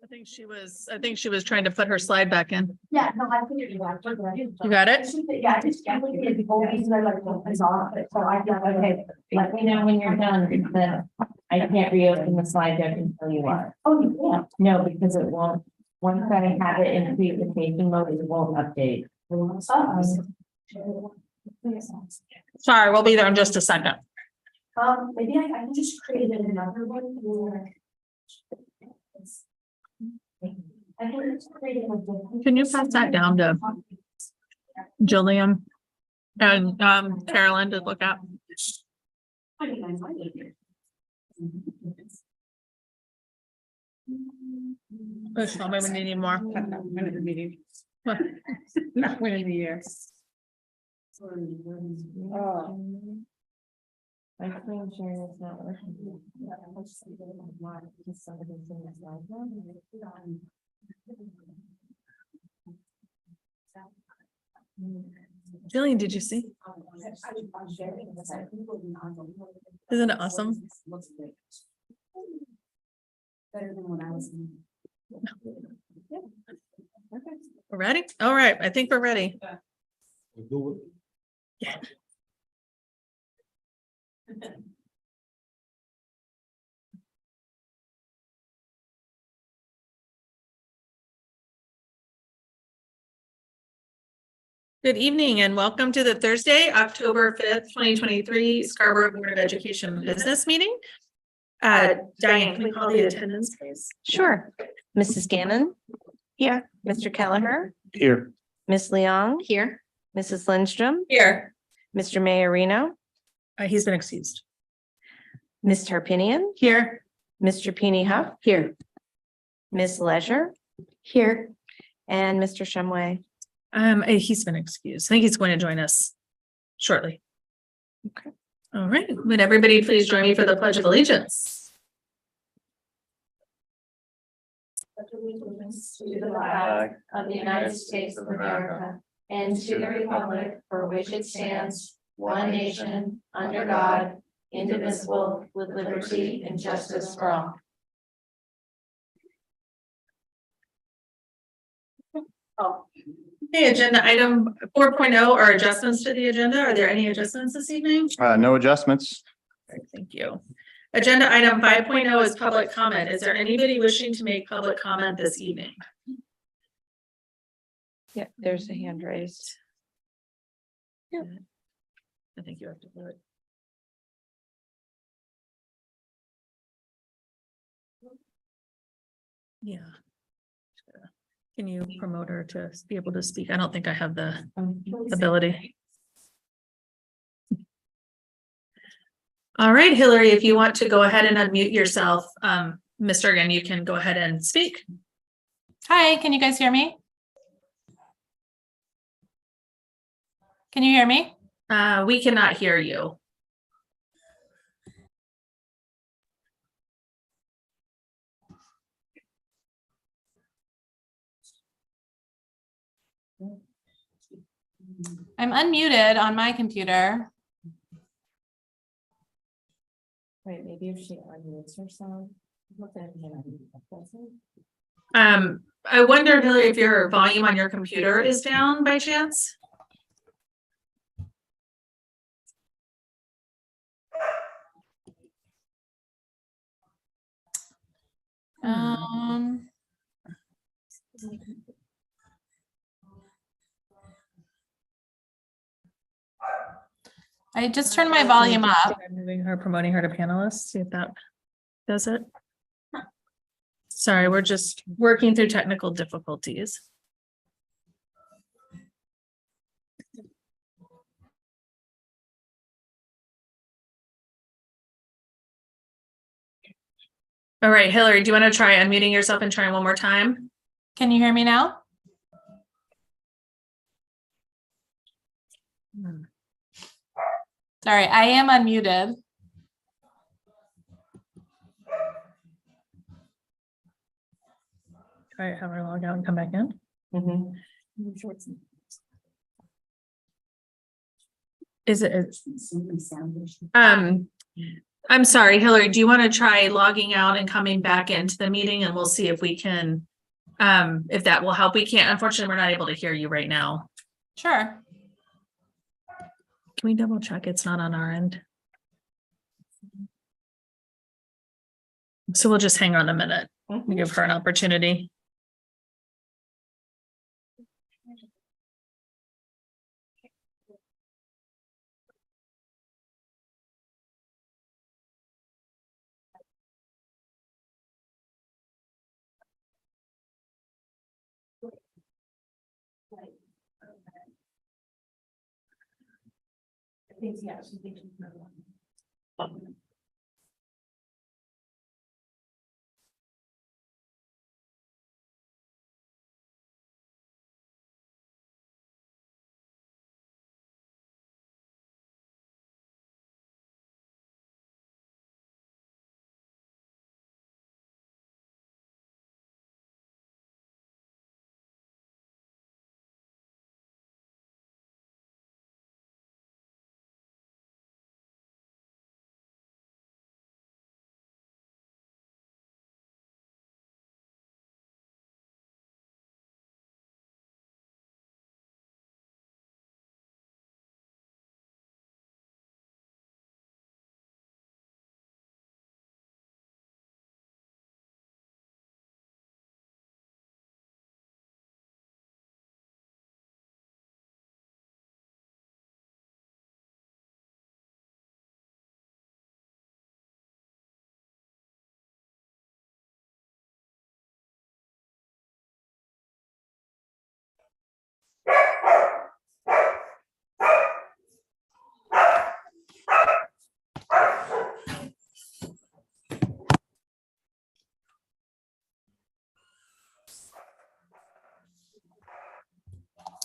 I think she was trying to put her slide back in. Yeah, no, I figured you got it. You got it? Yeah, it's definitely the whole reason I like is off it, so I got Okay, let me know when you're done, then I can't reopen the slide deck until you are. Oh, you can't. No, because it won't, once I have it in presentation mode, it won't update. Sorry, we'll be there in just a second. Maybe I can just create another one for. I can just create a different. Can you pass that down to Jillian and Carolyn to look at? Let's tell me when you need more. Not winning the year. Oh. My screen sharing is not working. Jillian, did you see? Isn't it awesome? Better than when I was. We're ready? All right, I think we're ready. Yeah. Good evening and welcome to the Thursday, October 5th, 2023 Scarborough Board of Education Business Meeting. Diane, can we call the attendance, please? Sure. Mrs. Gannon? Here. Mr. Kelleher? Here. Miss Leong? Here. Mrs. Lindstrom? Here. Mr. Mayorino? He's been excused. Ms. Tarpinian? Here. Mr. Peony Huff? Here. Ms. Leisure? Here. And Mr. Shumway? He's been excused. I think he's going to join us shortly. Okay. All right. Would everybody please join me for the Pledge of Allegiance? To the flag of the United States of America and to the republic for which it stands, one nation, under God, indivisible, with liberty and justice for all. Okay, agenda item 4.0 are adjustments to the agenda. Are there any adjustments this evening? No adjustments. Thank you. Agenda item 5.0 is public comment. Is there anybody wishing to make public comment this evening? Yeah, there's a hand raised. I think you have to do it. Yeah. Can you promote her to be able to speak? I don't think I have the ability. All right, Hillary, if you want to go ahead and unmute yourself, Ms. Durgan, you can go ahead and speak. Hi, can you guys hear me? Can you hear me? We cannot hear you. I'm unmuted on my computer. Wait, maybe if she unmutes herself. I wonder, Hillary, if your volume on your computer is down by chance? I just turned my moving up. Promoting her to panelist, see if that does it. Sorry, we're just working through technical difficulties. All right, Hillary, do you want to try unmuting yourself and try one more time? Can you hear me now? Sorry, I am unmuted. Try to have her log out and come back in. Is it? I'm sorry, Hillary, do you want to try logging out and coming back into the meeting and we'll see if we can, if that will help. We can't, unfortunately, we're not able to hear you right now. Sure. Can we double check it's not on our end? So we'll just hang on a minute. We'll give her an opportunity.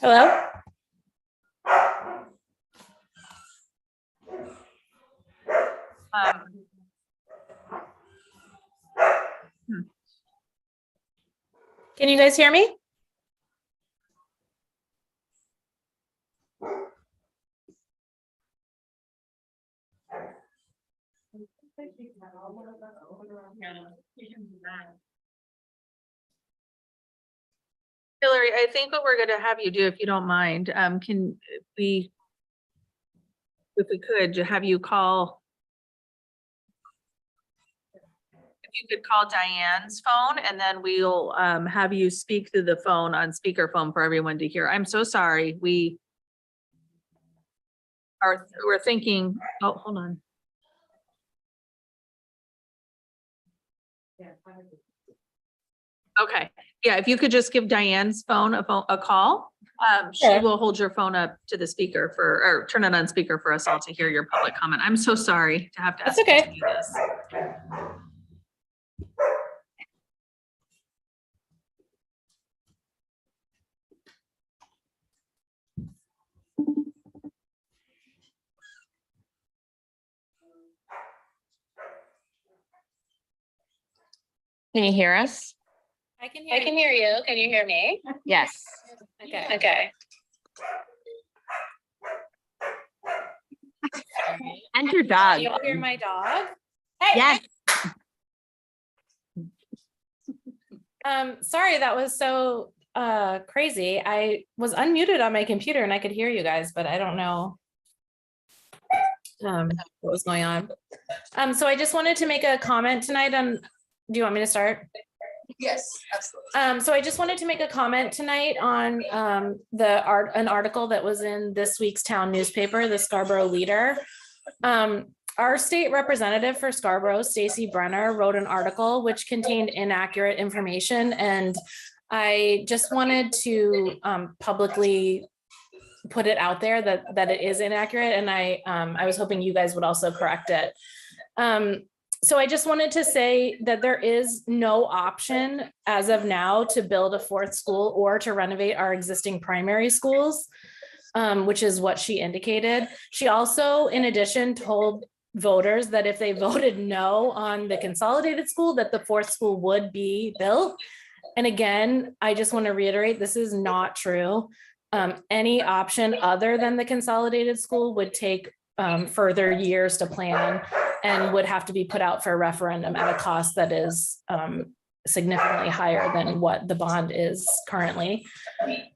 Hello? Can you guys hear me? Hillary, I think what we're gonna have you do, if you don't mind, can we, if we could, have you call, if you could call Diane's phone and then we'll have you speak through the phone on speakerphone for everyone to hear. I'm so sorry. We're thinking, oh, hold on. Okay, yeah, if you could just give Diane's phone a call, she Sure. will hold your phone up to the speaker or turn it on speaker for us all to hear your public comment. I'm so sorry to have to ask That's you to okay. do this. Can you hear us? I can I can hear you. Can you hear me? Yes. Okay. Okay. And your dog. You all hear my dog? Yes. Sorry, that was so crazy. I was unmuted on my computer and I could hear you guys, but I don't know what was going on. So I just wanted to make a comment tonight on, do you want me to start? Yes, absolutely. So I just wanted to make a comment tonight on an article that was in this week's town newspaper, the Scarborough Leader. Our state representative for Scarborough, Stacy Brenner, wrote an article which contained inaccurate information, and I just wanted to publicly put it out there that it is inaccurate, and I was hoping you guys would also correct it. So I just wanted to say that there is no option as of now to build a fourth school or to renovate our existing primary schools, which is what she indicated. She also, in addition, told voters that if they voted no on the consolidated school, that the fourth school would be built. And again, I just want to reiterate, this is not true. Any option other than the consolidated school would take further years to plan and would have to be put out for a referendum at a cost that is significantly higher than what the bond is currently.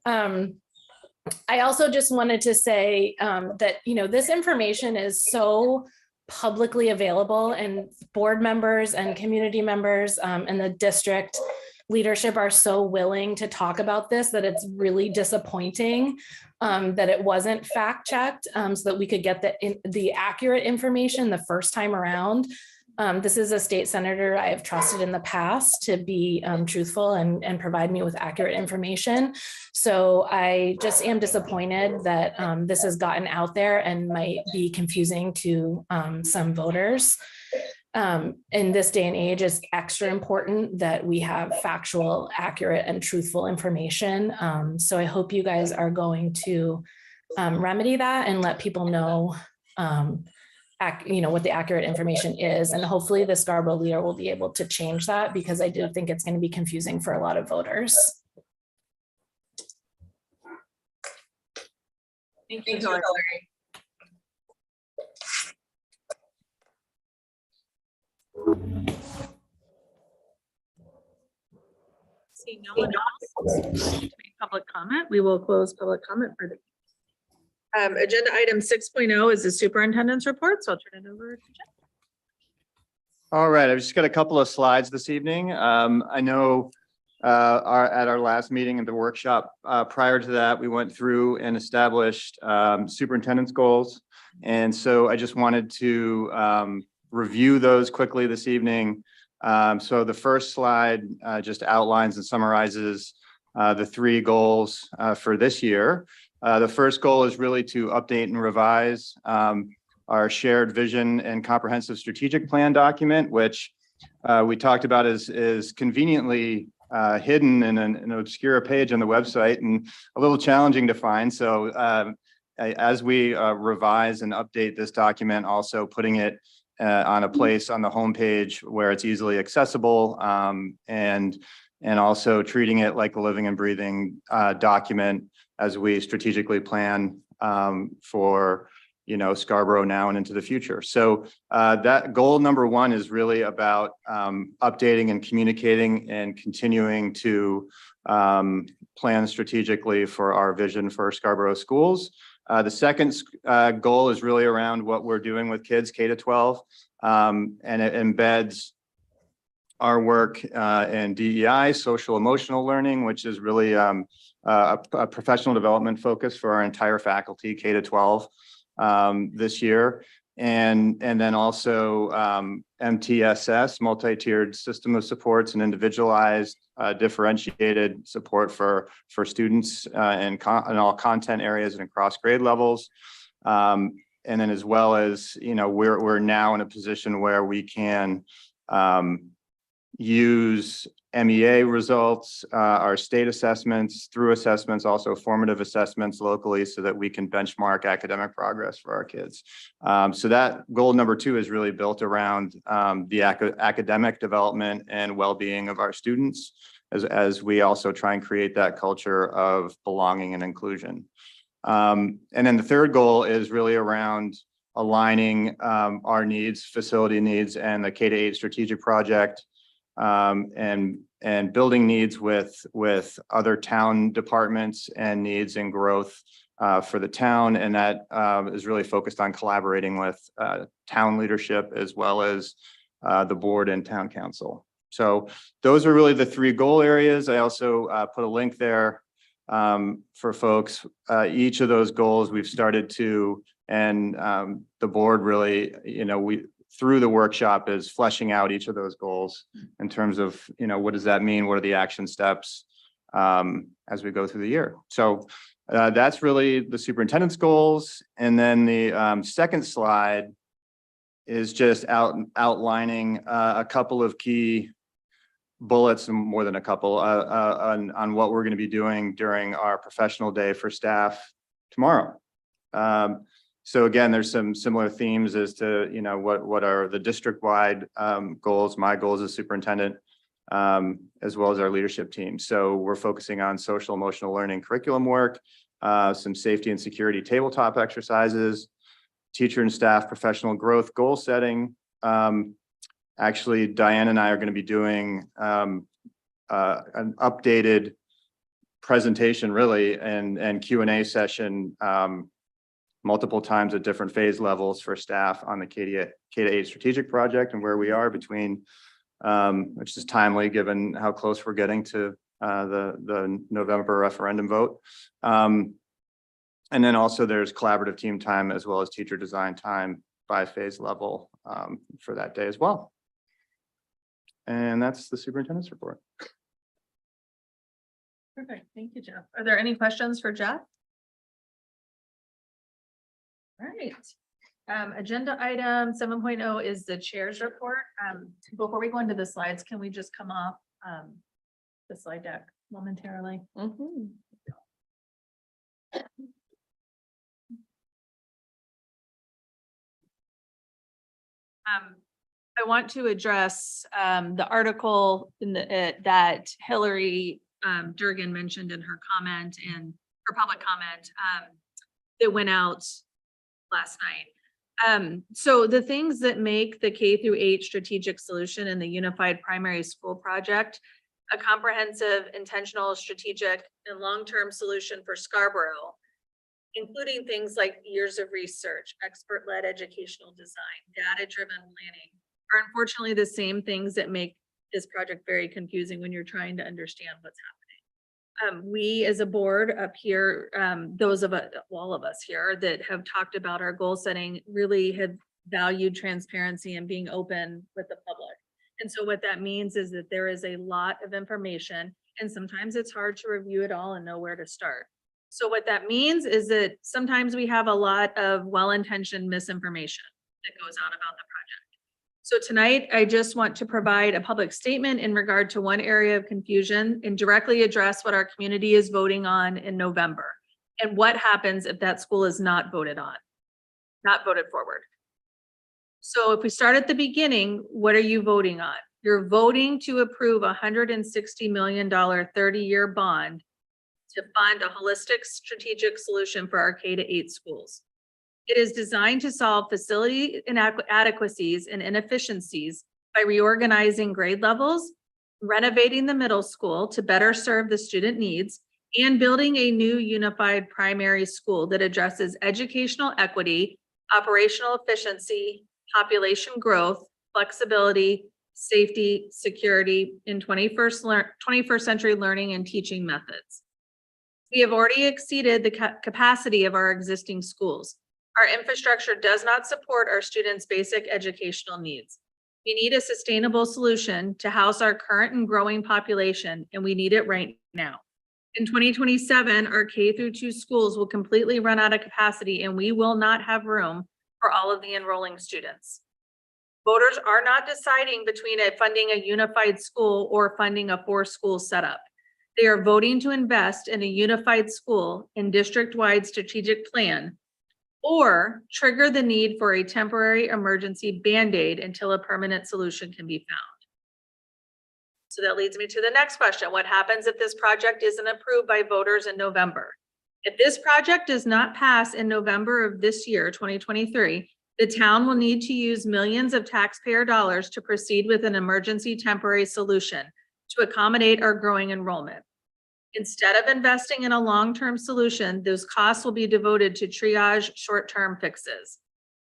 I also just wanted to say that, this information is so publicly available, and board members and community members and the district leadership are so willing to talk about this that it's really disappointing that it wasn't fact checked so that we could get the accurate information the first time around. This is a state senator I have trusted in the past to be truthful and provide me with accurate information. So I just am disappointed that this has gotten out there and might be confusing to some voters. In this day and age, it's extra important that we have factual, accurate, and truthful information. So I hope you guys are going to remedy that and let people know what the accurate information is. And hopefully the Scarborough Leader will be able to change that, because I do think it's going to be confusing for a lot of voters. Thank you, Hillary. See no one else to make public comment. We will close public comment for the agenda item 6.0 is the superintendent's report. So I'll turn it over to Jeff. All right, I've just got a couple of slides this evening. I know at our last meeting at the workshop, prior to that, we went through and established superintendent's goals. And so I just wanted to review those quickly this evening. So the first slide just outlines and summarizes the three goals for this year. The first goal is really to update and revise our shared vision and comprehensive strategic plan document, which we talked about is conveniently hidden in an obscure page on the website and a little challenging to find. So as we revise and update this document, also putting it on a place on the homepage where it's easily accessible, and also treating it like a living and breathing document as we strategically plan for Scarborough now and into the future. So that goal number one is really about updating and communicating and continuing to plan strategically for our vision for Scarborough schools. The second goal is really around what we're doing with kids K-12, and it embeds our work in DEI, social emotional learning, which is really a professional development focus for our entire faculty K-12 this year. And then also MTSS, multi-tiered system of supports, and individualized differentiated support for students in all content areas and across grade levels. And then as well as, we're now in a position where we can use MEA results, our state assessments, through assessments, also formative assessments locally, so that we can benchmark academic progress for our kids. So that goal number two is really built around the academic development and well-being of our students, as we also try and create that culture of belonging and inclusion. And then the third goal is really around aligning our needs, facility needs, and the K-8 strategic project, and building needs with other town departments and needs and growth for the town. And that is really focused on collaborating with town leadership as well as the board and town council. So those are really the three goal areas. I also put a link there for folks. Each of those goals we've started to, and the board really, through the workshop, is fleshing out each of those goals in terms of, what does that mean? What are the action steps as we go through the year? So that's really the superintendent's goals. And then the second slide is just outlining a couple of key bullets, and more than a couple, on what we're going to be doing during our professional day for staff tomorrow. So again, there's some similar themes as to, what are the district-wide goals, my goals as superintendent, as well as our leadership team. So we're focusing on social emotional learning curriculum work, some safety and security tabletop exercises, teacher and staff professional growth goal setting. Actually, Diane and I are going to be doing an updated presentation really and Q&A session multiple times at different phase levels for staff on the K-8 strategic project and where we are between, which is timely given how close we're getting to the November referendum vote. And then also there's collaborative team time as well as teacher design time by phase level for that day as well. And that's the superintendent's report. Perfect. Thank you, Jeff. Are there any questions for Jeff? All right. Agenda item 7.0 is the chair's report. Before we go into the slides, can we just come off the slide deck momentarily? Mhm. I want to address the article in the that Hillary Durgan mentioned in her comment and her public comment that went out last night. So the things that make the K-8 strategic solution and the unified primary school project a comprehensive, intentional, strategic, and long-term solution for Scarborough, including things like years of research, expert-led educational design, data-driven planning, are unfortunately the same things that make this project very confusing when you're trying to understand what's happening. We as a board up here, those of us, all of us here that have talked about our goal setting really have valued transparency and being open with the public. And so what that means is that there is a lot of information and sometimes it's hard to review it all and know where to start. So what that means is that sometimes we have a lot of well-intentioned misinformation that goes out about the project. So tonight, I just want to provide a public statement in regard to one area of confusion and directly address what our community is voting on in November and what happens if that school is not voted on, not voted forward. So if we start at the beginning, what are you voting on? You're voting to approve a $160 million 30-year bond to fund a holistic strategic solution for our K-8 schools. It is designed to solve facility inadequacies and inefficiencies by reorganizing grade levels, renovating the middle school to better serve the student needs, and building a new unified primary school that addresses educational equity, operational efficiency, population growth, flexibility, safety, security, in 21st century learning and teaching methods. We have already exceeded the capacity of our existing schools. Our infrastructure does not support our students' basic educational needs. We need a sustainable solution to house our current and growing population, and we need it right now. In 2027, our K-2 schools will completely run out of capacity, and we will not have room for all of the enrolling students. Voters are not deciding between funding a unified school or funding a 4-school setup. They are voting to invest in a unified school and district-wide strategic plan, or trigger the need for a temporary emergency Band-Aid until a permanent solution can be found. So that leads me to the next question. What happens if this project isn't approved by voters in November? If this project does not pass in November of this year, 2023, the town will need to use millions of taxpayer dollars to proceed with an emergency temporary solution to accommodate our growing enrollment. Instead of investing in a long-term solution, those costs will be devoted to triage short-term fixes.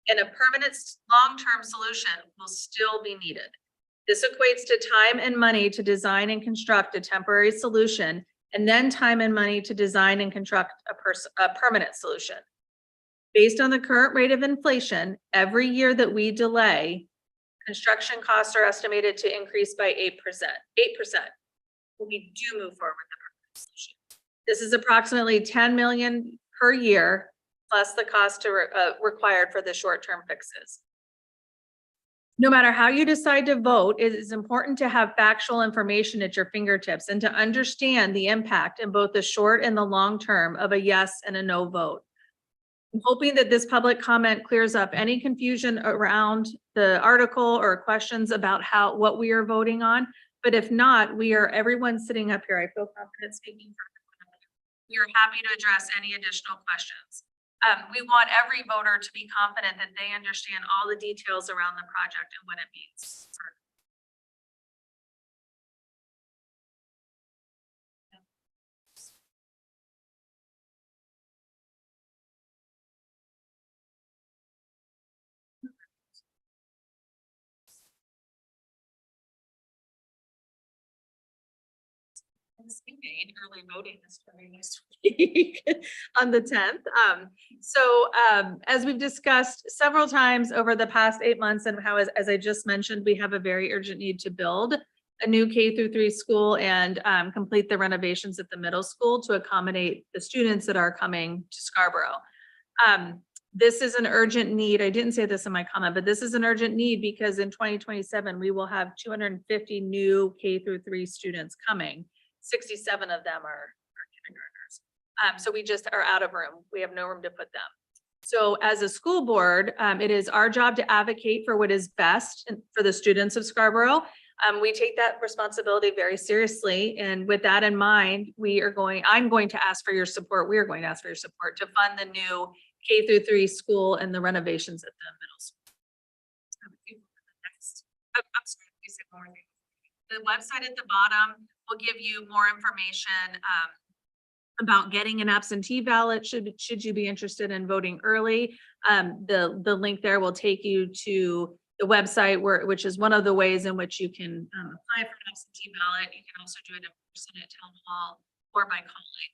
And a permanent long-term solution will still be needed. This equates to time and money to design and construct a temporary solution, and then time and money to design and construct a permanent solution. Based on the current rate of inflation, every year that we delay, construction costs are estimated to increase by 8%. When we do move forward with the permanent solution. This is approximately $10 million per year, plus the cost required for the short-term fixes. No matter how you decide to vote, it is important to have factual information at your fingertips and to understand the impact in both the short and the long term of a yes and a no vote. I'm hoping that this public comment clears up any confusion around the article or questions about what we are voting on. But if not, everyone sitting up here, I feel confident speaking for everyone. We are happy to address any additional questions. We want every voter to be confident that they understand all the details around the project and what it means. Early voting is coming this week on the 10th. As we've discussed several times over the past 8 months and how, as I just mentioned, we have a very urgent need to build a new K-3 school and complete the renovations at the middle school to accommodate the students that are coming to Scarborough. This is an urgent need. I didn't say this in my comment, but this is an urgent need because in 2027, we will have 250 new K-3 students coming. 67 of them are kindergartners. So we just are out of room. We have no room to put them. So as a school board, it is our job to advocate for what is best for the students of Scarborough. We take that responsibility very seriously. And with that in mind, I'm going to ask for your support. We are going to ask for your support to fund the new K-3 school and the renovations at the middle school. Next. I'm sorry, you said more. The website at the bottom will give you more information about getting an absentee ballot should you be interested in voting early. The link there will take you to the website which is one of the ways in which you can apply for an absentee ballot. You can also do it in person at town hall or by calling.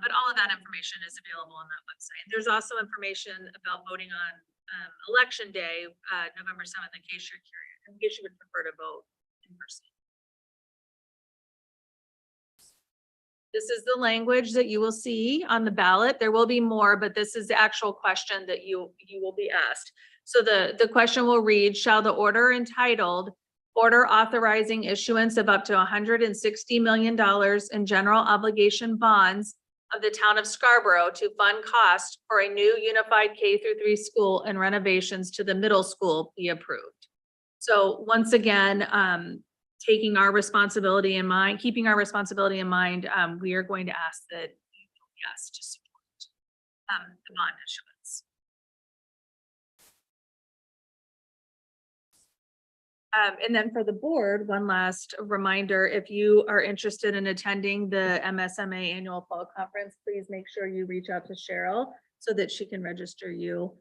But all of that information is available on that website. There's also information about voting on election day, November 7th, in case you're curious, in case you would prefer to vote in person. This is the language that you will see on the ballot. There will be more, but this is the actual question that you will be asked. So the question will read, shall the order entitled Order Authorizing Issuance of up to $160 million in general obligation bonds of the town of Scarborough to fund costs for a new unified K-3 school and renovations to the middle school be approved? So once again, keeping our responsibility in mind, we are going to ask that you vote yes to support the bond issuance. And then for the board, one last reminder, if you are interested in attending the MSMA annual fall conference, please make sure you reach out to Cheryl so that she can register you.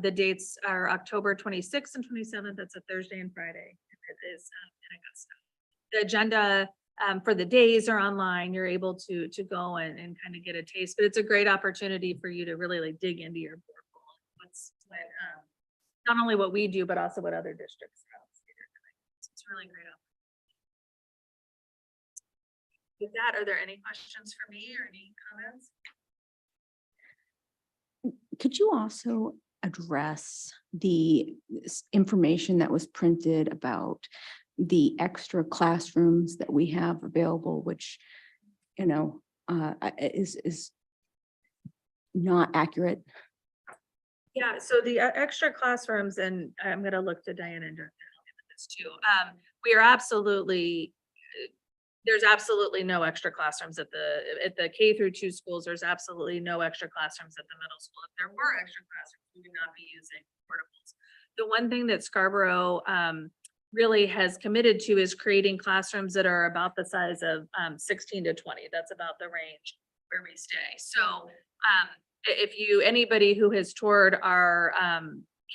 The dates are October 26th and 27th. That's a Thursday and Friday. It is in Augusta. The agenda for the days are online. You're able to go and kind of get a taste, but it's a great opportunity for you to really like dig into your board goal. Not only what we do, but also what other districts are doing. So it's really great. With that, are there any questions for me or any comments? Could you also address the information that was printed about the extra classrooms that we have available, which, you know, is not accurate? Yeah, so the extra classrooms, and I'm going to look to Diana and this too. We are absolutely, there's absolutely no extra classrooms at the K-2 schools. There's absolutely no extra classrooms at the middle school. If there were extra classrooms, we would not be using portables. The one thing that Scarborough really has committed to is creating classrooms that are about the size of 16 to 20. That's about the range where we stay. So if anybody who has toured our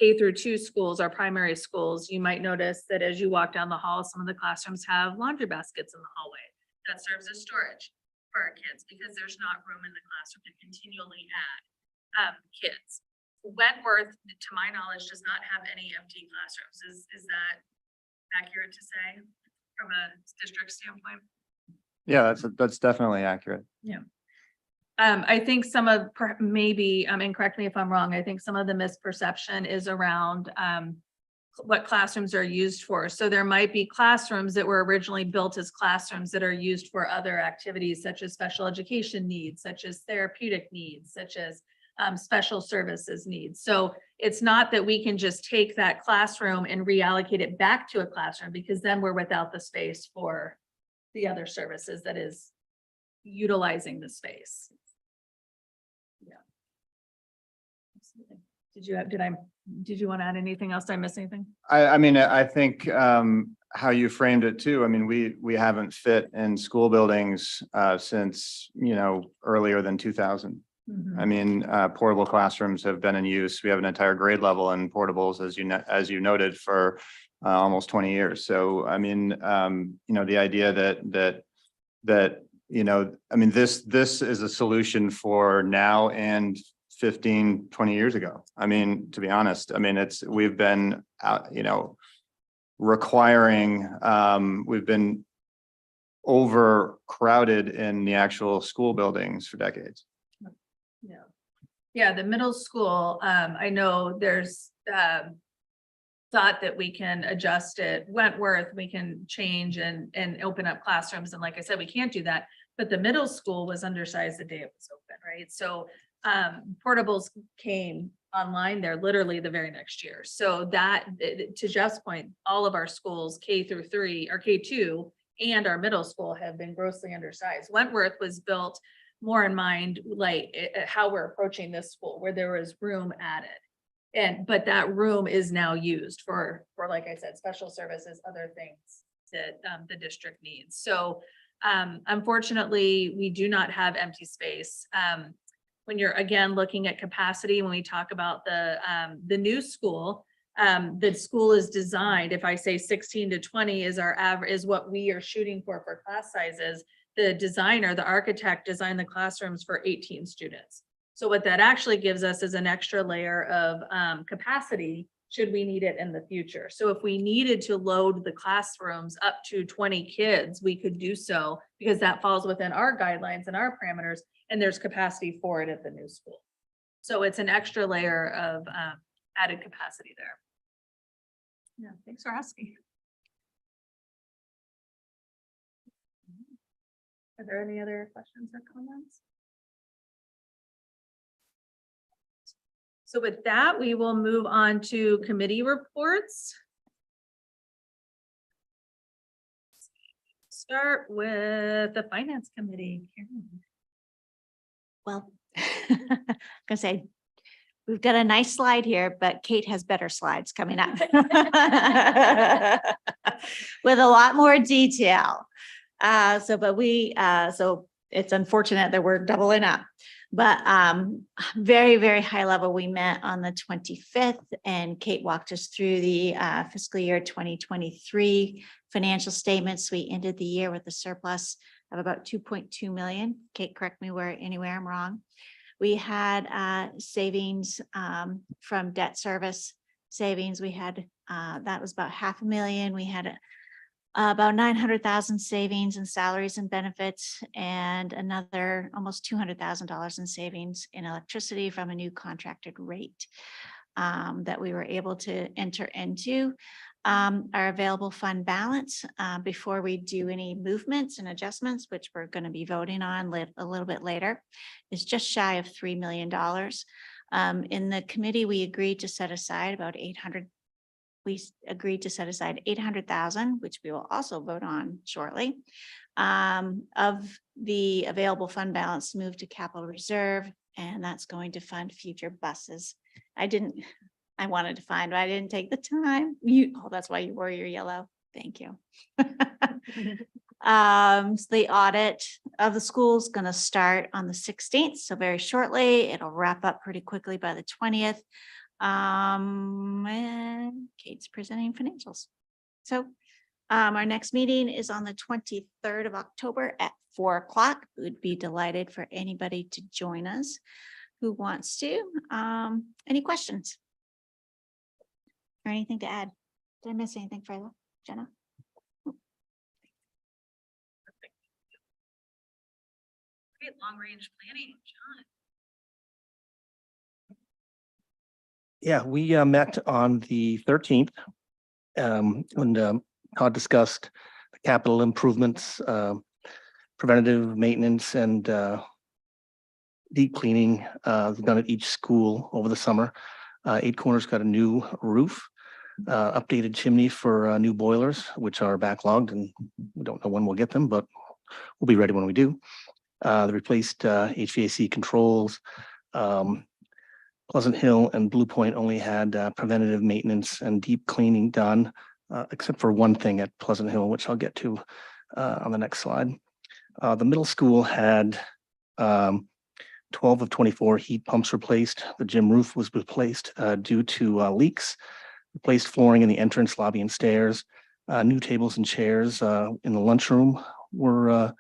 K-2 schools, our primary schools, you might notice that as you walk down the hall, some of the classrooms have laundry baskets in the hallway. That serves as storage for our kids because there's not room in the classroom to continually add kids. Wentworth, to my knowledge, does not have any empty classrooms. Is that accurate to say from a district standpoint? Yeah, that's definitely accurate. Yeah. I think some of maybe, and correct me if I'm wrong, I think some of the misperception is around what classrooms are used for. So there might be classrooms that were originally built as classrooms that are used for other activities such as special education needs, such as therapeutic needs, such as special services needs. So it's not that we can just take that classroom and reallocate it back to a classroom because then we're without the space for the other services that is utilizing the space. Did you want to add anything else? Did I miss anything? I mean, I think how you framed it too. I mean, we haven't fit in school buildings since, earlier than 2000. I mean, portable classrooms have been in use. We have an entire grade level in portables, as you noted, for almost 20 years. So, I mean, the idea that, I mean, this is a solution for now and 15, 20 years ago. I mean, to be honest, I mean, we've been requiring, we've been overcrowded in the actual school buildings for decades. Yeah. Yeah, the middle school, I know there's thought that we can adjust it. Wentworth, we can change and open up classrooms. And like I said, we can't do that. But the middle school was undersized the day it was open, right? So portables came online there literally the very next year. So that, to Jeff's point, all of our schools, K-3 or K2 and our middle school have been grossly undersized. Wentworth was built more in mind, like how we're approaching this school, where there was room added. But that room is now used for, like I said, special services, other things that the district needs. So unfortunately, we do not have empty space. When you're again looking at capacity, when we talk about the new school, the school is designed, if I say 16 to 20 is our average, is what we are shooting for class sizes. The designer, the architect designed the classrooms for 18 students. So what that actually gives us is an extra layer of capacity should we need it in the future. So if we needed to load the classrooms up to 20 kids, we could do so because that falls within our guidelines and our parameters, and there's capacity for it at the new school. So it's an extra layer of added capacity there. Yeah, thanks for asking. Are there any other questions or comments? So with that, we will move on to committee reports. Start with the finance committee. Karen. Well, gonna say, we've got a nice slide here, but Kate has better slides coming up. With a lot more detail. So it's unfortunate that we're doubling up. But very, very high level, we met on the 25th and Kate walked us through the fiscal year 2023 financial statements. We ended the year with a surplus of about 2.2 million. Kate, correct me anywhere I'm wrong. We had savings from debt service savings. We had that was about $500,000. We had about 900,000 savings in salaries and benefits, and another almost $200,000 in savings in electricity from a new contracted rate that we were able to enter into. Our available fund balance before we do any movements and adjustments, which we're going to be voting on a little bit later, is just shy of $3 million. In the committee, we agreed to set aside about 800,000, which we will also vote on shortly, of the available fund balance moved to capital reserve, and that's going to fund future buses. I wanted to find, but I didn't take the time. That's why you wore your yellow. Thank you. So the audit of the school is going to start on the 16th. So very shortly, it'll wrap up pretty quickly by the 20th. And Kate's presenting financials. So our next meeting is on the 23rd of October at 4 o'clock. We'd be delighted for anybody to join us who wants to. Any questions? Or anything to add? Did I miss anything, Freyla? Jenna? Great long range planning, John. Yeah, we met on the 13th when Todd discussed the capital improvements, preventative maintenance, and deep cleaning done at each school over the summer. Eight Corners got a new roof, updated chimney for new boilers, which are backlogged, and we don't know when we'll get them, but we'll be ready when we do. They replaced HVAC controls. Pleasant Hill and Blue Point only had preventative maintenance and deep cleaning done, except for one thing at Pleasant Hill, which I'll get to on the next slide. The middle school had 12 of 24 heat pumps replaced. The gym roof was replaced due to leaks. Replaced flooring in the entrance, lobby, and stairs. New tables and chairs in the lunchroom were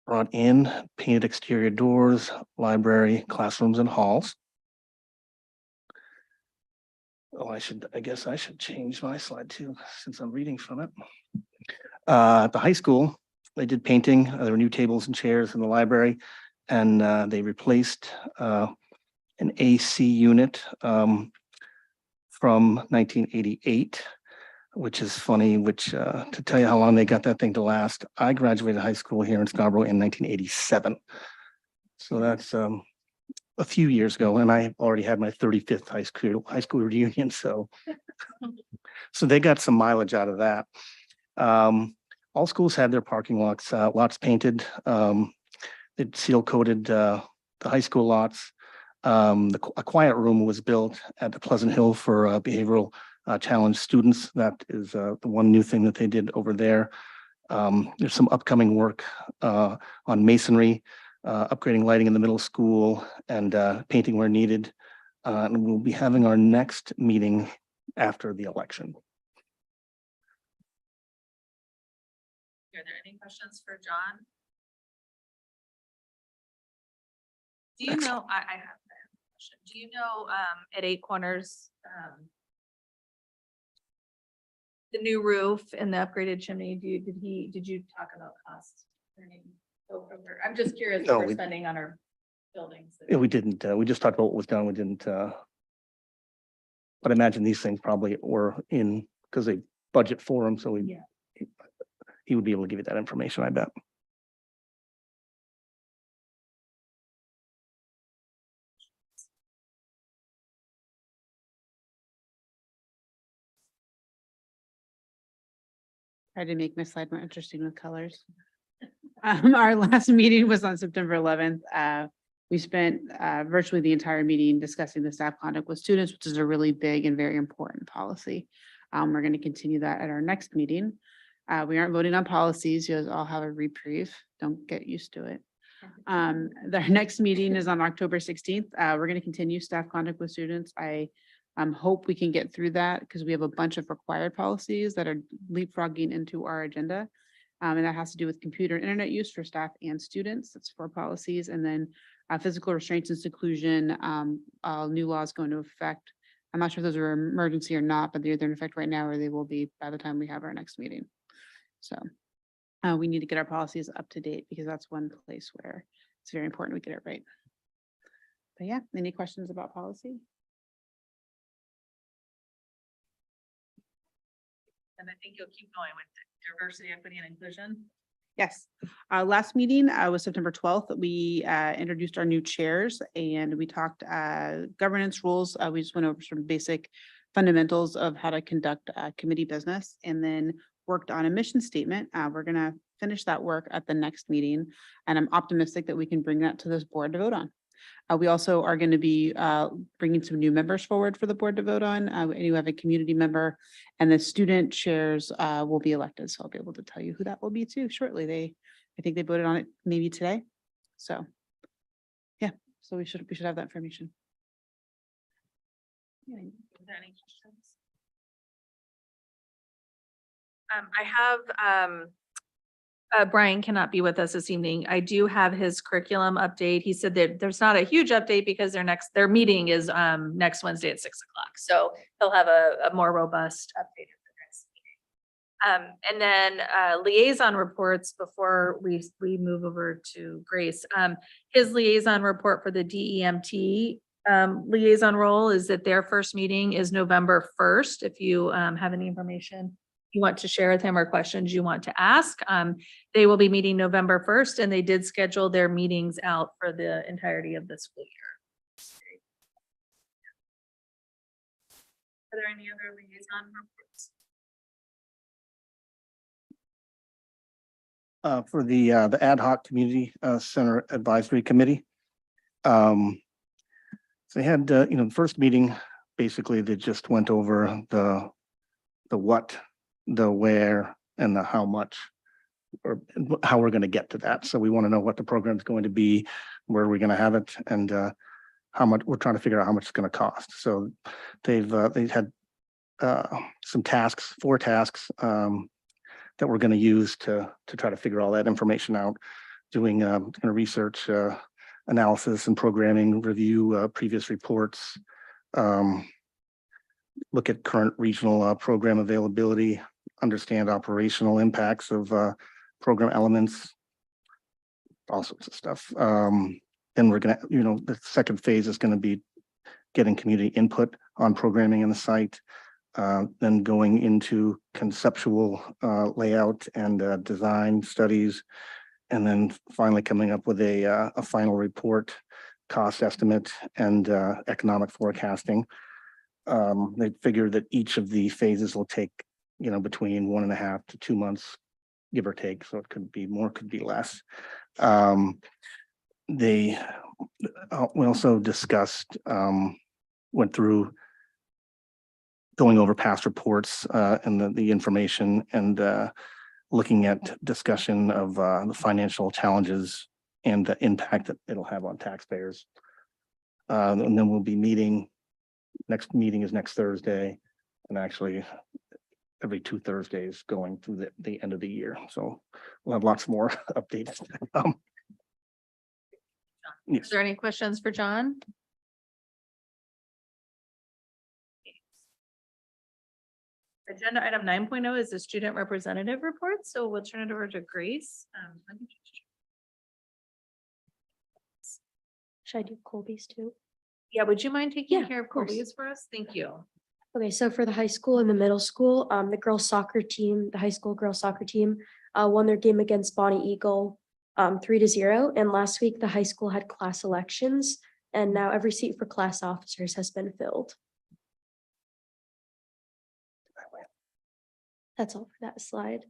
brought in, painted exterior doors, library, classrooms, and halls. Oh, I guess I should change my slide too, since I'm reading from it. At the high school, they did painting. There were new tables and chairs in the library, and they replaced an AC unit from 1988. Which is funny, to tell you how long they got that thing to last. I graduated high school here in Scarborough in 1987. So that's a few years ago, and I already had my 35th high school reunion. So they got some mileage out of that. All schools had their parking lots painted. They seal coated the high school lots. A quiet room was built at the Pleasant Hill for behavioral challenge students. That is the one new thing that they did over there. There's some upcoming work on masonry, upgrading lighting in the middle school, and painting where needed. And we'll be having our next meeting after the election. Are there any questions for John? Do you know, I have a question. Do you know, at Eight Corners, the new roof and the upgraded chimney, did you talk about costs? I'm just curious No, what we're we- spending on our buildings. Yeah, we didn't, we just talked about what was done. We didn't, but I imagine these things probably were in, because they budget for them, so Yeah. he would be able to give you that information, I bet. Try to make my slide more interesting with colors. Our last meeting was on September 11th. We spent virtually the entire meeting discussing the staff conduct with students, which is a really big and very important policy. We're going to continue that at our next meeting. We aren't voting on policies. You'll all have a reprieve. Don't get used to it. Our next meeting is on October 16th. We're going to continue staff conduct with students. I hope we can get through that because we have a bunch of required policies that are leapfrogging into our agenda. And that has to do with computer and internet use for staff and students. That's 4 policies. And then physical restraints and seclusion, new laws go into effect. I'm not sure if those are emergency or not, but they're either in effect right now or they will be by the time we have our next meeting. So we need to get our policies up to date because that's one place where it's very important we get it right. But yeah, any questions about policy? And I think you'll keep going with diversity, equity, and inclusion. Yes, last meeting was September 12th. We introduced our new chairs and we talked governance rules. We just went over some basic fundamentals of how to conduct committee business and then worked on a mission statement. We're going to finish that work at the next meeting, and I'm optimistic that we can bring that to this board to vote on. We also are going to be bringing some new members forward for the board to vote on. You have a community member, and the student chairs will be elected. So I'll be able to tell you who that will be too shortly. I think they voted on it maybe today. So yeah, so we should have that information. Are there any questions? I have, Brian cannot be with us this evening. I do have his curriculum update. He said that there's not a huge update because their meeting is next Wednesday at 6 o'clock. So he'll have a more robust update at the next meeting. And then liaison reports before we move over to Grace. His liaison report for the DEMT liaison role is that their first meeting is November 1st. If you have any information you want to share with him or questions you want to ask, they will be meeting November 1st, and they did schedule their meetings out for the entirety of the school year. Are there any other liaison reports? For the ad hoc community center advisory committee. So they had, the first meeting, basically, they just went over the what, the where, and the how much, or how we're going to get to that. So we want to know what the program's going to be, where we're going to have it, and how much, we're trying to figure out how much it's going to cost. So they've had some tasks, 4 tasks that we're going to use to try to figure all that information out, doing research, analysis and programming, review previous reports, look at current regional program availability, understand operational impacts of program elements, all sorts of stuff. Then we're gonna, the second phase is gonna be getting community input on programming in the site, then going into conceptual layout and design studies, and then finally coming up with a final report, cost estimate, and economic forecasting. They figure that each of the phases will take, between 1.5 to 2 months, give or take. So it could be more, could be less. We also discussed, went through going over past reports and the information, and looking at discussion of the financial challenges and the impact that it'll have on taxpayers. And then we'll be meeting. Next meeting is next Thursday, and actually every 2 Thursdays going through the end of the year. So we'll have lots more updates. Is Yes. there any questions for John? Agenda item 9.0 is the student representative report, so we'll turn it over to Grace. Should I do Colby's too? Yeah, would you mind taking Yeah, care of of course. Colby's for us? Thank you. Okay, so for the high school and the middle school, the girls soccer team, the high school girls soccer team, won their game against Bonnie Eagle, 3-0. And last week, the high school had class elections, and now every seat for class officers has been filled. That's all for that slide.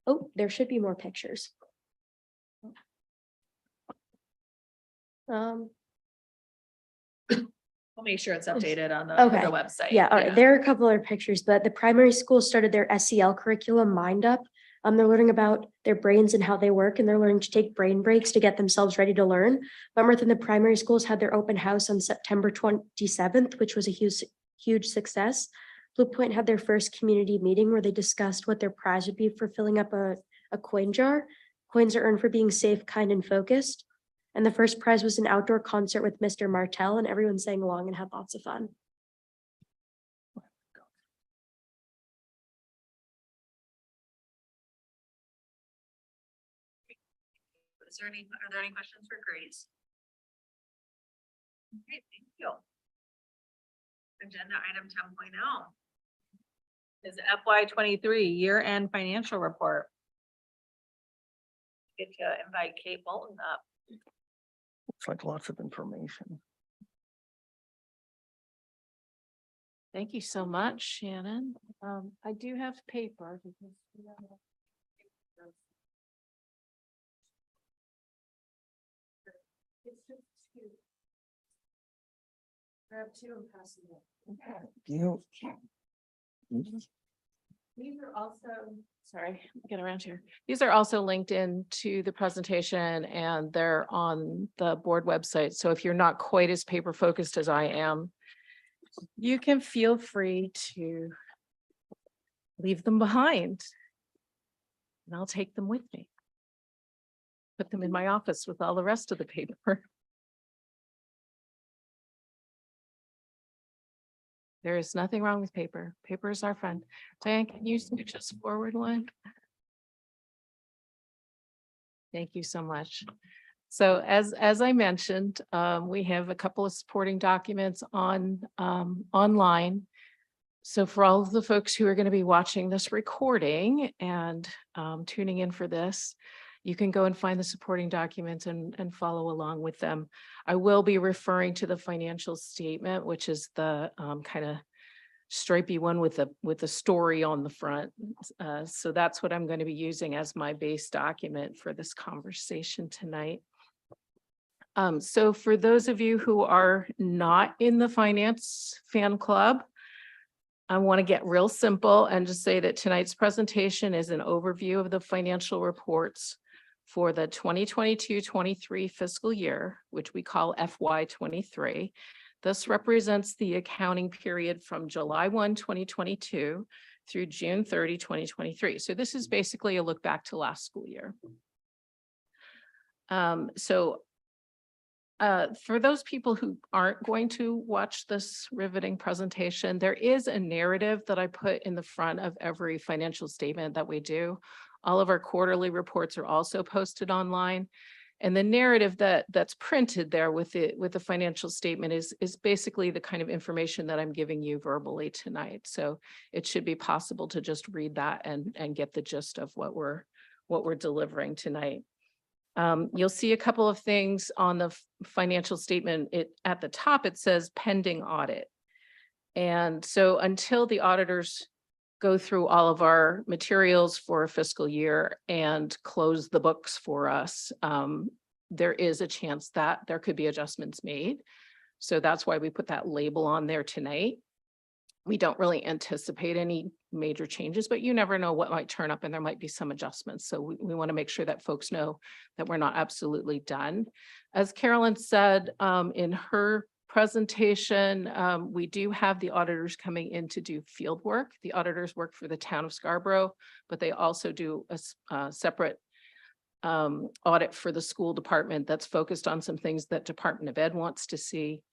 Oh, there should be more pictures. We'll make sure it's updated on the Okay. website. Yeah, all right. There are a couple other pictures, but the primary school started their SEL curriculum Mind Up. They're learning about their brains and how they work, and they're learning to take brain breaks to get themselves ready to learn. Bummerth and the primary schools had their open house on September 27th, which was a huge success. Blue Point had their first community meeting where they discussed what their prize would be for filling up a coin jar. Coins are earned for being safe, kind, and focused. And the first prize was an outdoor concert with Mr. Martell, and everyone sang along and had lots of fun. Are there any questions for Grace? Okay, thank you. Agenda item 10.0 is FY23 year-end financial report. Get to invite Kate Bolton up. Looks like lots of information. Thank you so much, Shannon. I do have paper. Because we have a- It's just 2. Grab 2 and pass them on. These are also, sorry, get around here. These are also linked into the presentation and they're on the board website. So if you're not quite as paper focused as I am, you can feel free to leave them behind. And I'll take them with me. Put them in my office with all the rest of the paper. There is nothing wrong with paper. Paper is our friend. Diane, can you switch us forward one? Thank you so much. So as I mentioned, we have a couple of supporting documents on online. So for all of the folks who are going to be watching this recording and tuning in for this, you can go and find the supporting documents and follow along with them. I will be referring to the financial statement, which is the kind of stripey one with the story on the front. So that's what I'm going to be using as my base document for this conversation tonight. So for those of you who are not in the finance fan club, I want to get real simple and just say that tonight's presentation is an overview of the financial reports for the 2022-23 fiscal year, which we call FY23. This represents the accounting period from July 1, 2022 through June 30, 2023. So this is basically a look back to last school year. For those people who aren't going to watch this riveting presentation, there is a narrative that I put in the front of every financial statement that we do. All of our quarterly reports are also posted online. And the narrative that's printed there with the financial statement is basically the kind of information that I'm giving you verbally tonight. So it should be possible to just read that and get the gist of what we're delivering tonight. You'll see a couple of things on the financial statement. At the top, it says pending audit. And so until the auditors go through all of our materials for a fiscal year and close the books for us, there is a chance that there could be adjustments made. So that's why we put that label on there tonight. We don't really anticipate any major changes, but you never know what might turn up and there might be some adjustments. So we want to make sure that folks know that we're not absolutely done. As Carolyn said in her presentation, we do have the auditors coming in to do field work. The auditors work for the town of Scarborough, but they also do a separate audit for the school department that's focused on some things that Department of Ed wants to see.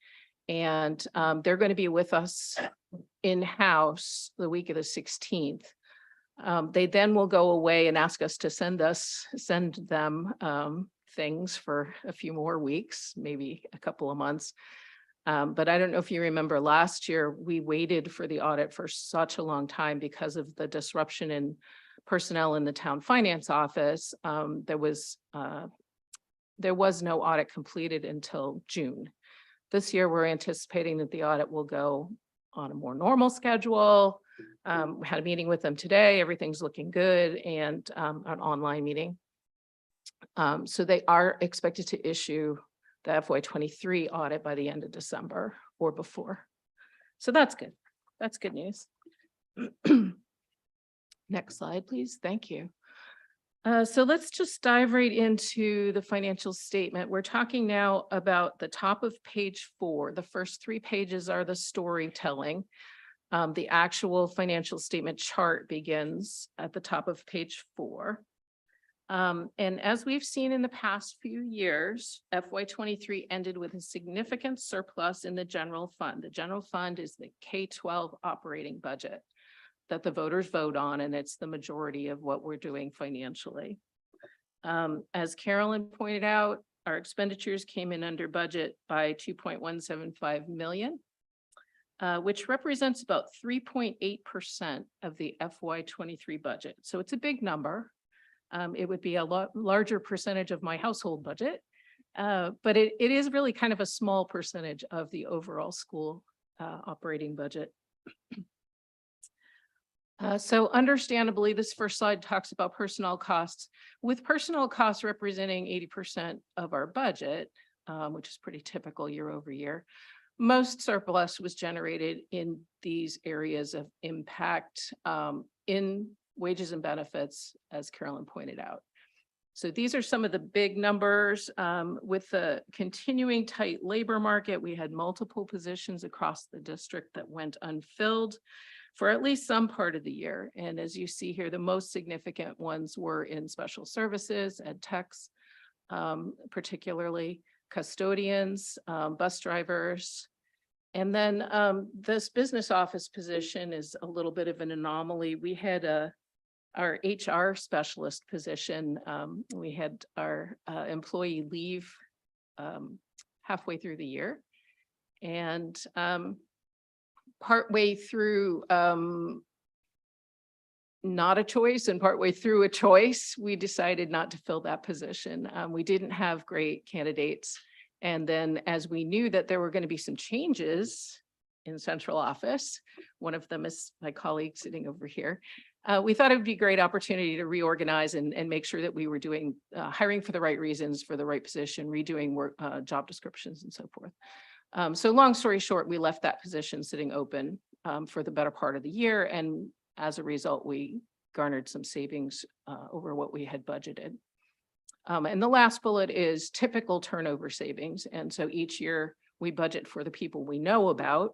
And they're going to be with us in-house the week of the 16th. They then will go away and ask us to send them things for a few more weeks, maybe a couple of months. But I don't know if you remember last year, we waited for the audit for such a long time because of the disruption in personnel in the town finance office. There was no audit completed until June. This year, we're anticipating that the audit will go on a more normal schedule. We had a meeting with them today. Everything's looking good, and an online meeting. So they are expected to issue the FY23 audit by the end of December or before. So that's good. That's good news. Next slide, please. Thank you. So let's just dive right into the financial statement. We're talking now about the top of page 4. The first 3 pages are the storytelling. The actual financial statement chart begins at the top of page 4. And as we've seen in the past few years, FY23 ended with a significant surplus in the general fund. The general fund is the K-12 operating budget that the voters vote on, and it's the majority of what we're doing financially. As Carolyn pointed out, our expenditures came in under budget by 2.175 million, which represents about 3.8% of the FY23 budget. So it's a big number. It would be a lot larger percentage of my household budget, but it is really kind of a small percentage of the overall school operating budget. So understandably, this first slide talks about personnel costs, with personnel costs representing 80% of our budget, which is pretty typical year over year. Most surplus was generated in these areas of impact in wages and benefits, as Carolyn pointed out. So these are some of the big numbers. With the continuing tight labor market, we had multiple positions across the district that went unfilled for at least some part of the year. And as you see here, the most significant ones were in special services, ed techs, particularly custodians, bus drivers. And then this business office position is a little bit of an anomaly. We had our HR specialist position. We had our employee leave halfway through the year. And partway through not a choice and partway through a choice, we decided not to fill that position. We didn't have great candidates. And then as we knew that there were going to be some changes in central office, one of them is my colleague sitting over here, we thought it would be a great opportunity to reorganize and make sure that we were doing, hiring for the right reasons, for the right position, redoing work, job descriptions and so forth. So long story short, we left that position sitting open for the better part of the year. And as a result, we garnered some savings over what we had budgeted. And the last bullet is typical turnover savings. And so each year we budget for the people we know about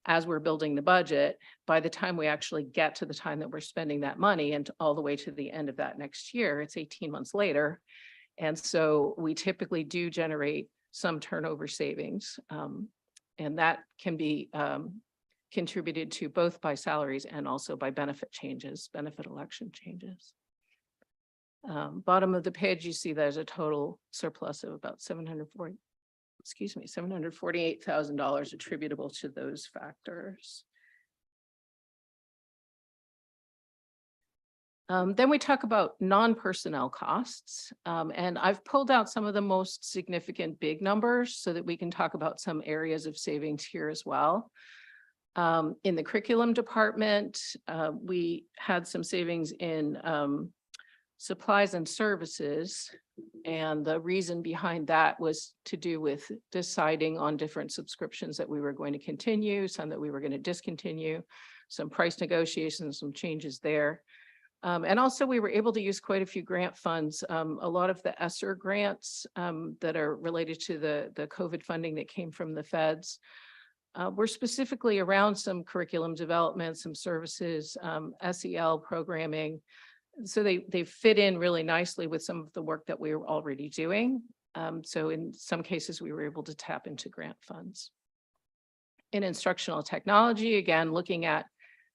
as we're building the budget. By the time we actually get to the time that we're spending that money and all the way to the end of that next year, it's 18 months later. And so we typically do generate some turnover savings. And that can be contributed to both by salaries and also by benefit changes, benefit election changes. Bottom of the page, you see there's a total surplus of about $748,000 attributable to those factors. Then we talk about non-personnel costs, and I've pulled out some of the most significant big numbers so that we can talk about some areas of savings here as well. In the curriculum department, we had some savings in supplies and services. And the reason behind that was to do with deciding on different subscriptions that we were going to continue, some that we were going to discontinue, some price negotiations, some changes there. And also we were able to use quite a few grant funds. A lot of the ESSER grants that are related to the COVID funding that came from the feds were specifically around some curriculum development, some services, SEL programming. So they fit in really nicely with some of the work that we were already doing. So in some cases, we were able to tap into grant funds. In instructional technology, again, looking at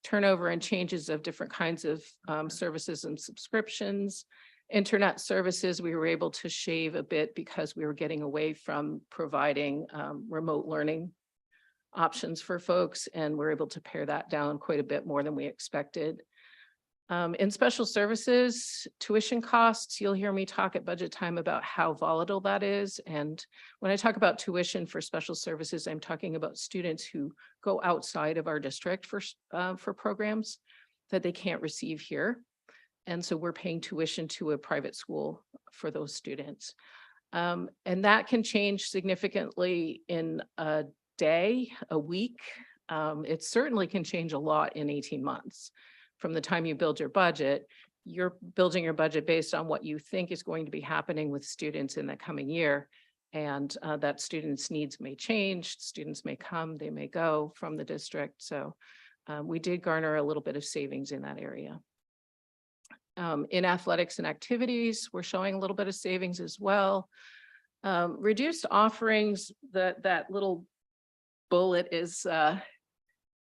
turnover and changes of different kinds of services and subscriptions. Internet services, we were able to shave a bit because we were getting away from providing remote learning options for folks, and we're able to pare that down quite a bit more than we expected. In special services, tuition costs, you'll hear me talk at budget time about how volatile that is. And when I talk about tuition for special services, I'm talking about students who go outside of our district for programs that they can't receive here. And so we're paying tuition to a private school for those students. And that can change significantly in a day, a week. It certainly can change a lot in 18 months. From the time you build your budget, you're building your budget based on what you think is going to be happening with students in the coming year. And that students' needs may change, students may come, they may go from the district. So we did garner a little bit of savings in that area. In athletics and activities, we're showing a little bit of savings as well. Reduced offerings, that little bullet is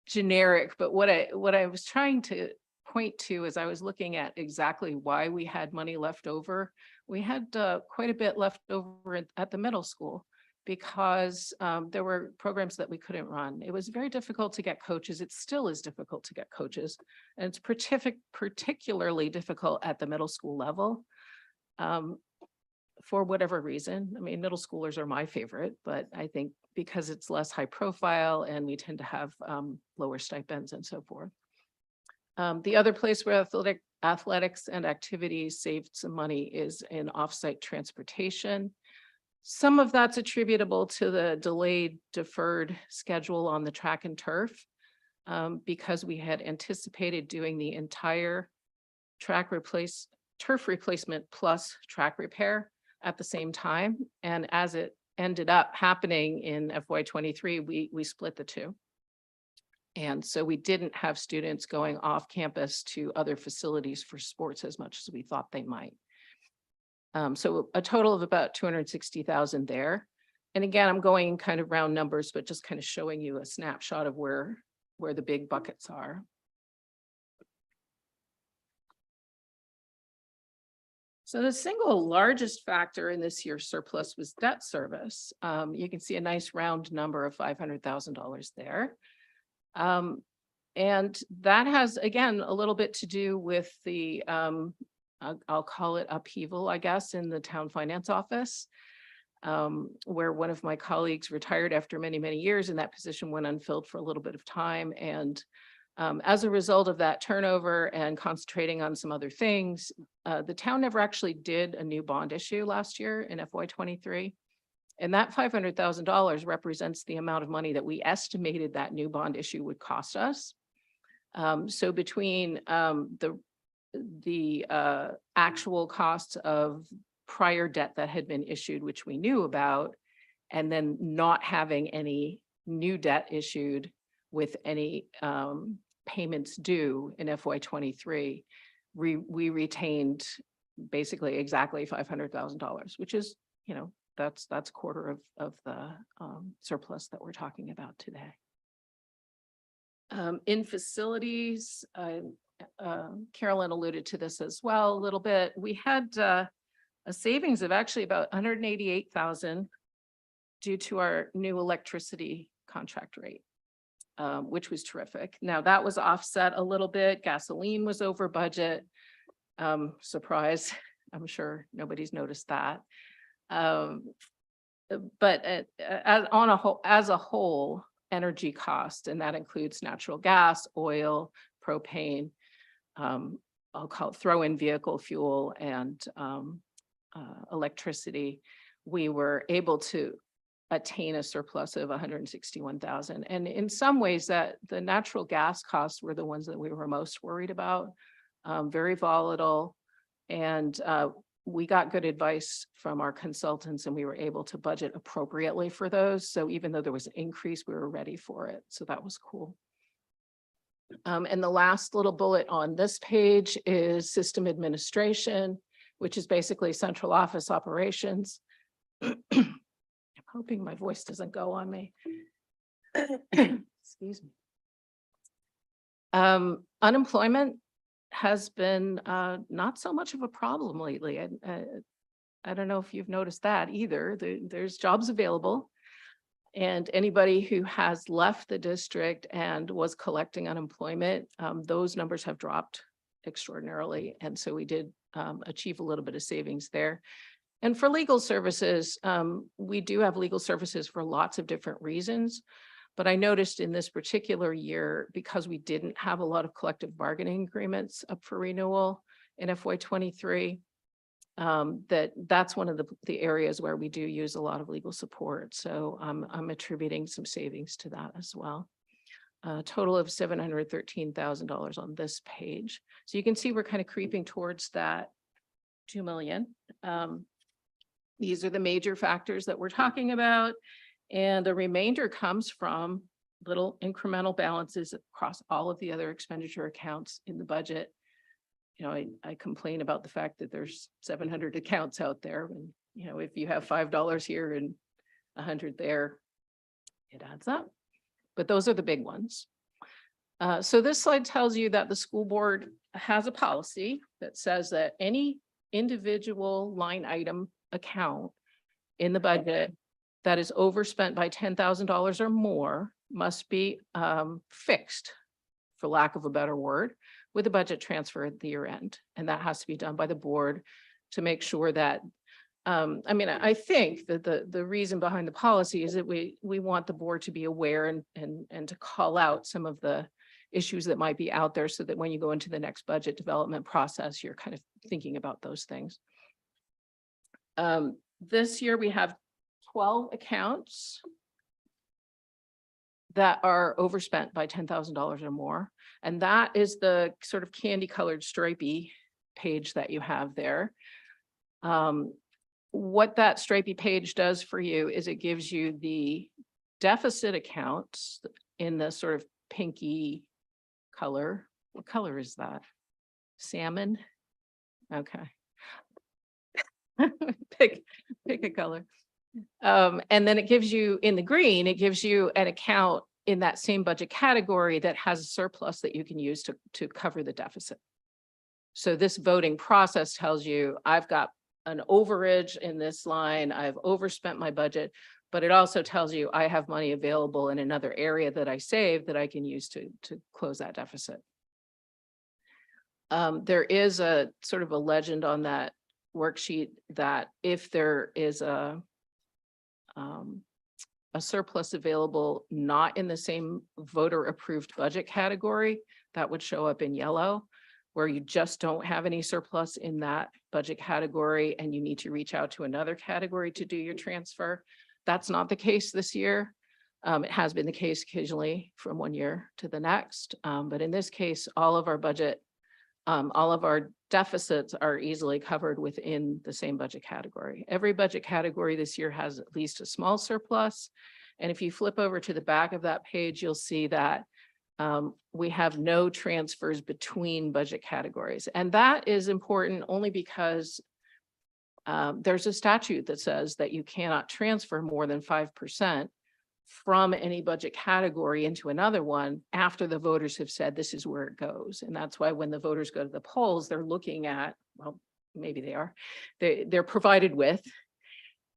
generic, but what I was trying to point to as I was looking at exactly why we had money left over, we had quite a bit left over at the middle school because there were programs that we couldn't run. It was very difficult to get coaches. It still is difficult to get coaches, and it's particularly difficult at the middle school level for whatever reason. I mean, middle schoolers are my favorite, but I think because it's less high profile and we tend to have lower stipends and so forth. The other place where athletics and activities saved some money is in offsite transportation. Some of that's attributable to the delayed, deferred schedule on the track and turf because we had anticipated doing the entire turf replacement plus track repair at the same time. And as it ended up happening in FY23, we split the two. And so we didn't have students going off campus to other facilities for sports as much as we thought they might. So a total of about 260,000 there. And again, I'm going kind of round numbers, but just kind of showing you a snapshot of where the big buckets are. So the single largest factor in this year's surplus was debt service. You can see a nice round number of $500,000 there. And that has, again, a little bit to do with the, I'll call it upheaval, I guess, in the town finance office, where one of my colleagues retired after many, many years, and that position went unfilled for a little bit of time. And As a result of that turnover and concentrating on some other things, the town never actually did a new bond issue last year in FY '23. And that $500,000 represents the amount of money that we estimated that new bond issue would cost us. So between the actual costs of prior debt that had been issued, which we knew about, and then not having any new debt issued with any payments due in FY '23, we retained basically exactly $500,000, which is, you know, that's a quarter of the surplus that we're talking about today. In facilities, Carolyn alluded to this as well a little bit. We had a savings of actually about 188,000 due to our new electricity contract rate, which was terrific. Now that was offset a little bit. Gasoline was over budget. Surprise, I'm sure nobody's noticed that. But as a whole, energy cost, and that includes natural gas, oil, propane, I'll call it throw-in vehicle fuel, and electricity, we were able to attain a surplus of 161,000. And in some ways that the natural gas costs were the ones that we were most worried about, very volatile. And we got good advice from our consultants and we were able to budget appropriately for those. So even though there was an increase, we were ready for it. So that was cool. And the last little bullet on this page is system administration, which is basically central office operations. I'm hoping my voice doesn't go on me. Excuse me. Unemployment has been not so much of a problem lately. I don't know if you've noticed that either. There's jobs available. And anybody who has left the district and was collecting unemployment, those numbers have dropped extraordinarily. And so we did achieve a little bit of savings there. And for legal services, we do have legal services for lots of different reasons. But I noticed in this particular year, because we didn't have a lot of collective bargaining agreements up for renewal in FY '23, that's one of the areas where we do use a lot of legal support. So I'm attributing some savings to that as well. A total of $713,000 on this page. So you can see we're kind of creeping towards that 2 million. These are the major factors that we're talking about. And the remainder comes from little incremental balances across all of the other expenditure accounts in the budget. You know, I complain about the fact that there's 700 accounts out there. And, you know, if you have $5 here and 100 there, it adds up. But those are the big ones. So this slide tells you that the school board has a policy that says that any individual line item account in the budget that is overspent by $10,000 or more must be fixed, for lack of a better word, with a budget transfer at the year end. And that has to be done by the board to make sure that, I mean, I think that the reason behind the policy is that we want the board to be aware and to call out some of the issues that might be out there so that when you go into the next budget development process, you're kind of thinking about those things. This year we have 12 accounts that are overspent by $10,000 or more. And that is the sort of candy colored stripey page that you have there. What that stripey page does for you is it gives you the deficit accounts in the sort of pinky color. What color is that? Salmon? Okay. Pick a color. And then it gives you in the green, it gives you an account in that same budget category that has a surplus that you can use to cover the deficit. So this voting process tells you I've got an overage in this line, I've overspent my budget, but it also tells you I have money available in another area that I saved that I can use to close that deficit. There is a sort of a legend on that worksheet that if there is a a surplus available not in the same voter approved budget category, that would show up in yellow, where you just don't have any surplus in that budget category and you need to reach out to another category to do your transfer. That's not the case this year. It has been the case occasionally from one year to the next. But in this case, all of our budget, all of our deficits are easily covered within the same budget category. Every budget category this year has at least a small surplus. And if you flip over to the back of that page, you'll see that we have no transfers between budget categories. And that is important only because there's a statute that says that you cannot transfer more than 5% from any budget category into another one after the voters have said this is where it goes. And that's why when the voters go to the polls, they're looking at, well, maybe they are, they're provided with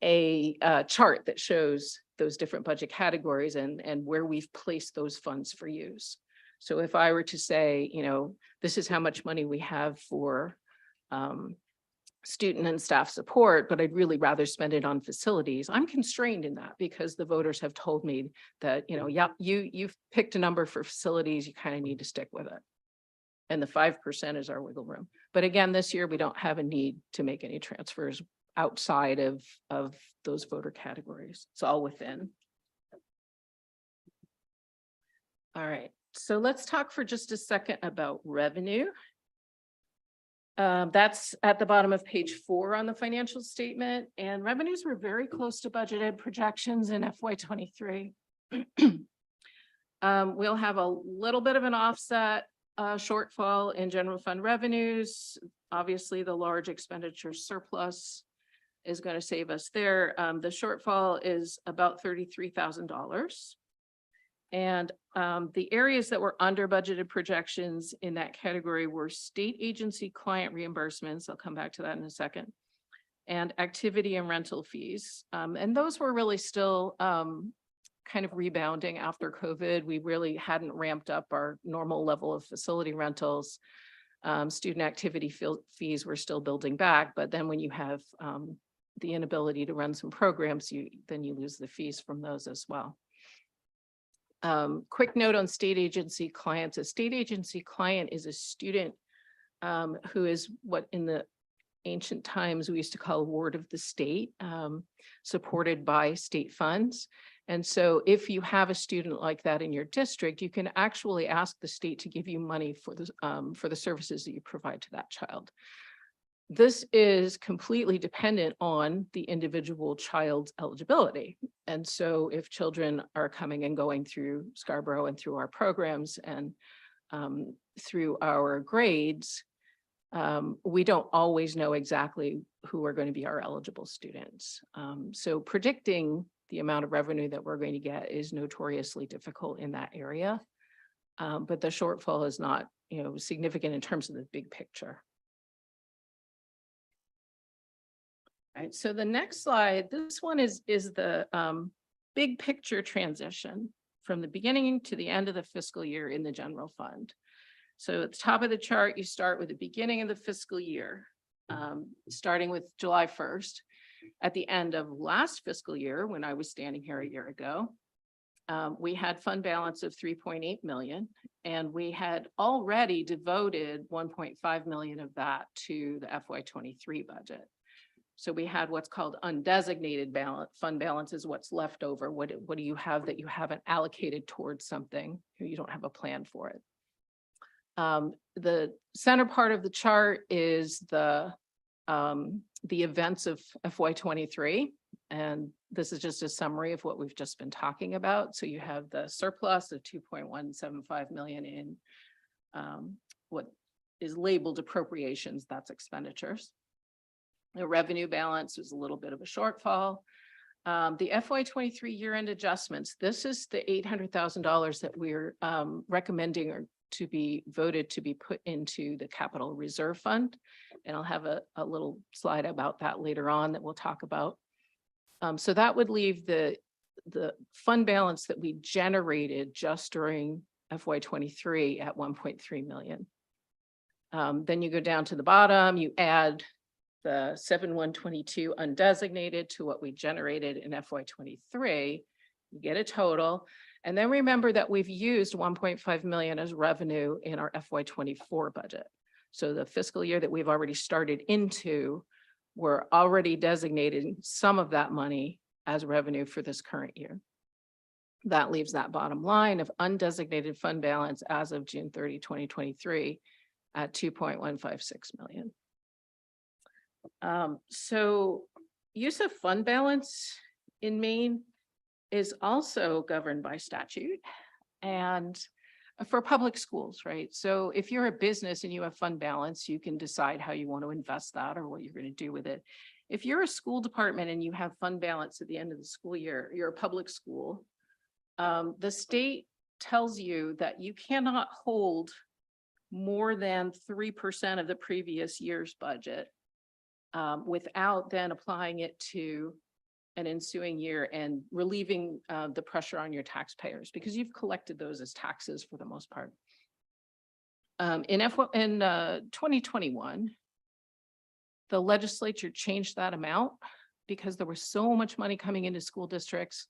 a chart that shows those different budget categories and where we've placed those funds for use. So if I were to say, you know, this is how much money we have for student and staff support, but I'd really rather spend it on facilities, I'm constrained in that because the voters have told me that, you know, yep, you've picked a number for facilities, you kind of need to stick with it. And the 5% is our wiggle room. But again, this year we don't have a need to make any transfers outside of those voter categories. It's all within. All right, so let's talk for just a second about revenue. That's at the bottom of page 4 on the financial statement, and revenues were very close to budgeted projections in FY23. We'll have a little bit of an offset shortfall in general fund revenues. Obviously, the large expenditure surplus is going to save us there. The shortfall is about $33,000. And the areas that were under budgeted projections in that category were state agency client reimbursements. I'll come back to that in a second. And activity and rental fees. And those were really still kind of rebounding after COVID. We really hadn't ramped up our normal level of facility rentals. Student activity fees were still building back. But then when you have the inability to run some programs, then you lose the fees from those as well. Quick note on state agency clients. A state agency client is a student who is what in the ancient times we used to call a ward of the state, supported by state funds. And so if you have a student like that in your district, you can actually ask the state to give you money for the services that you provide to that child. This is completely dependent on the individual child's eligibility. And so if children are coming and going through Scarborough and through our programs and through our grades, we don't always know exactly who are going to be our eligible students. So predicting the amount of revenue that we're going to get is notoriously difficult in that area. But the shortfall is not, you know, significant in terms of the big picture. All right, so the next slide, this one is the big picture transition from the beginning to the end of the fiscal year in the general fund. So at the top of the chart, you start with the beginning of the fiscal year, starting with July 1st. At the end of last fiscal year, when I was standing here a year ago, we had fund balance of 3.8 million, and we had already devoted 1.5 million of that to the FY23 budget. So we had what's called undesignated balance. Fund balance is what's left over. What do you have that you haven't allocated towards something? You don't have a plan for it. The center part of the chart is the events of FY23. And this is just a summary of what we've just been talking about. So you have the surplus of 2.175 million in what is labeled appropriations, that's expenditures. The revenue balance was a little bit of a shortfall. The FY23 year-end adjustments, this is the $800,000 that we're recommending or to be voted to be put into the capital reserve fund. And I'll have a little slide about that later on that we'll talk about. So that would leave the fund balance that we generated just during FY23 at 1.3 million. Then you go down to the bottom, you add the 7/122 undesignated to what we generated in FY23, you get a total. And then remember that we've used 1.5 million as revenue in our FY '24 budget. So the fiscal year that we've already started into, we're already designating some of that money as revenue for this current year. That leaves that bottom line of undesignated fund balance as of June 30, 2023 at 2.156 million. So use of fund balance in Maine is also governed by statute and for public schools, right? So if you're a business and you have fund balance, you can decide how you want to invest that or what you're going to do with it. If you're a school department and you have fund balance at the end of the school year, you're a public school, the state tells you that you cannot hold more than 3% of the previous year's budget without then applying it to an ensuing year and relieving the pressure on your taxpayers because you've collected those as taxes for the most part. In 2021, the legislature changed that amount because there was so much money coming into school districts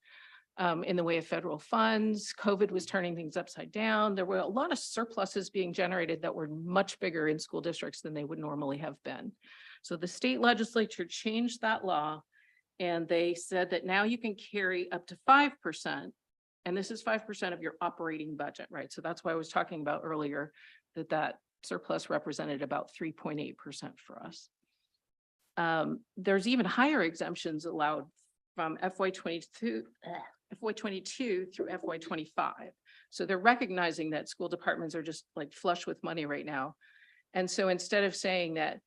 in the way of federal funds. COVID was turning things upside down. There were a lot of surpluses being generated that were much bigger in school districts than they would normally have been. So the state legislature changed that law and they said that now you can carry up to 5%. And this is 5% of your operating budget, right? So that's why I was talking about earlier that surplus represented about 3.8% for us. There's even higher exemptions allowed from FY '22 through FY '25. So they're recognizing that school departments are just like flush with money right now. And so instead of saying that,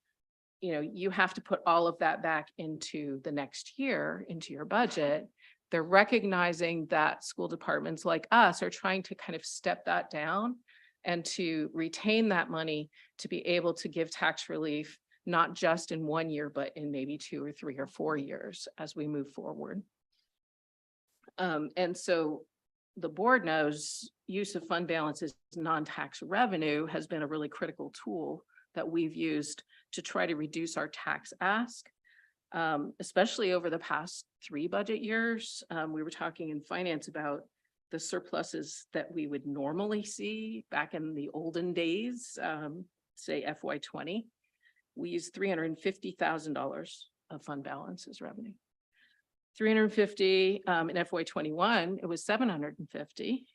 you know, you have to put all of that back into the next year, into your budget, they're recognizing that school departments like us are trying to kind of step that down and to retain that money to be able to give tax relief, not just in 1 year, but in maybe 2 or 3 or 4 years as we move forward. And so the board knows use of fund balance as non-tax revenue has been a really critical tool that we've used to try to reduce our tax ask, especially over the past 3 budget years. We were talking in finance about the surpluses that we would normally see back in the olden days, say FY '20. We used $350,000 of fund balance as revenue. 350 in FY '21, it was 750.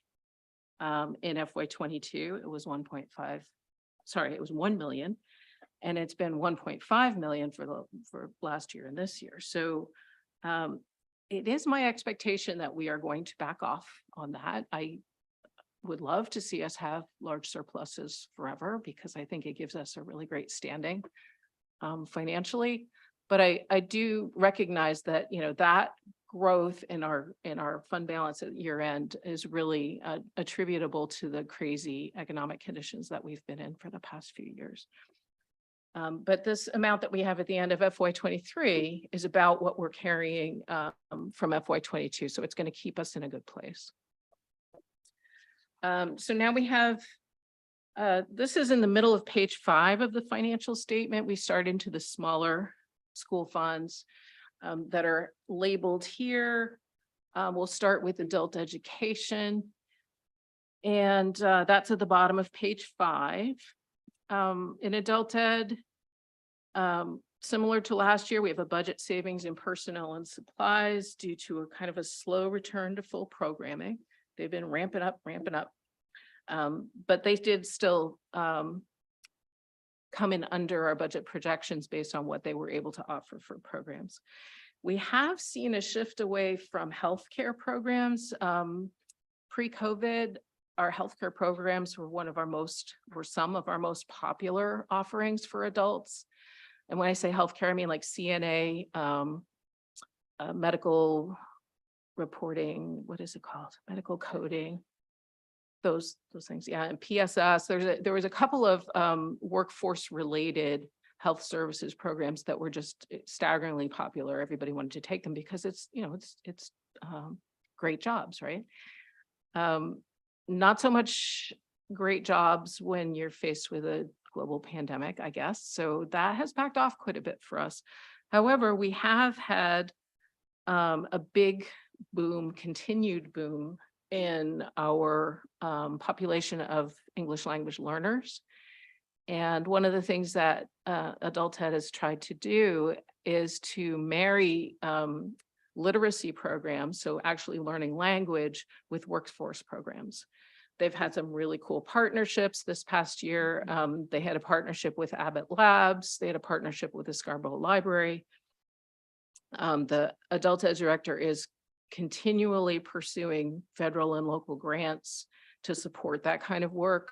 In FY '22, it was 1.5. Sorry, it was 1 million. And it's been 1.5 million for last year and this year. So it is my expectation that we are going to back off on that. I would love to see us have large surpluses forever because I think it gives us a really great standing financially. But I do recognize that, you know, that growth in our fund balance at year end is really attributable to the crazy economic conditions that we've been in for the past few years. But this amount that we have at the end of FY '23 is about what we're carrying from FY '22. So it's going to keep us in a good place. So now we have, this is in the middle of page 5 of the financial statement. We start into the smaller school funds that are labeled here. We'll start with adult education. And that's at the bottom of page 5. In adult ed, similar to last year, we have a budget savings in personnel and supplies due to a kind of a slow return to full programming. They've been ramping up. But they did still come in under our budget projections based on what they were able to offer for programs. We have seen a shift away from healthcare programs. Pre-COVID, our healthcare programs were some of our most popular offerings for adults. And when I say healthcare, I mean like CNA, medical reporting, what is it called? Medical coding, those things. Yeah, and PSS. There was a couple of workforce related health services programs that were just staggeringly popular. Everybody wanted to take them because it's great jobs, right? Not so much great jobs when you're faced with a global pandemic, I guess. So that has backed off quite a bit for us. However, we have had a big boom, continued boom in our population of English language learners. And one of the things that Adult Ed has tried to do is to marry literacy programs, so actually learning language, with workforce programs. They've had some really cool partnerships this past year. They had a partnership with Abbott Labs. They had a partnership with the Scarborough Library. The Adult Ed director is continually pursuing federal and local grants to support that kind of work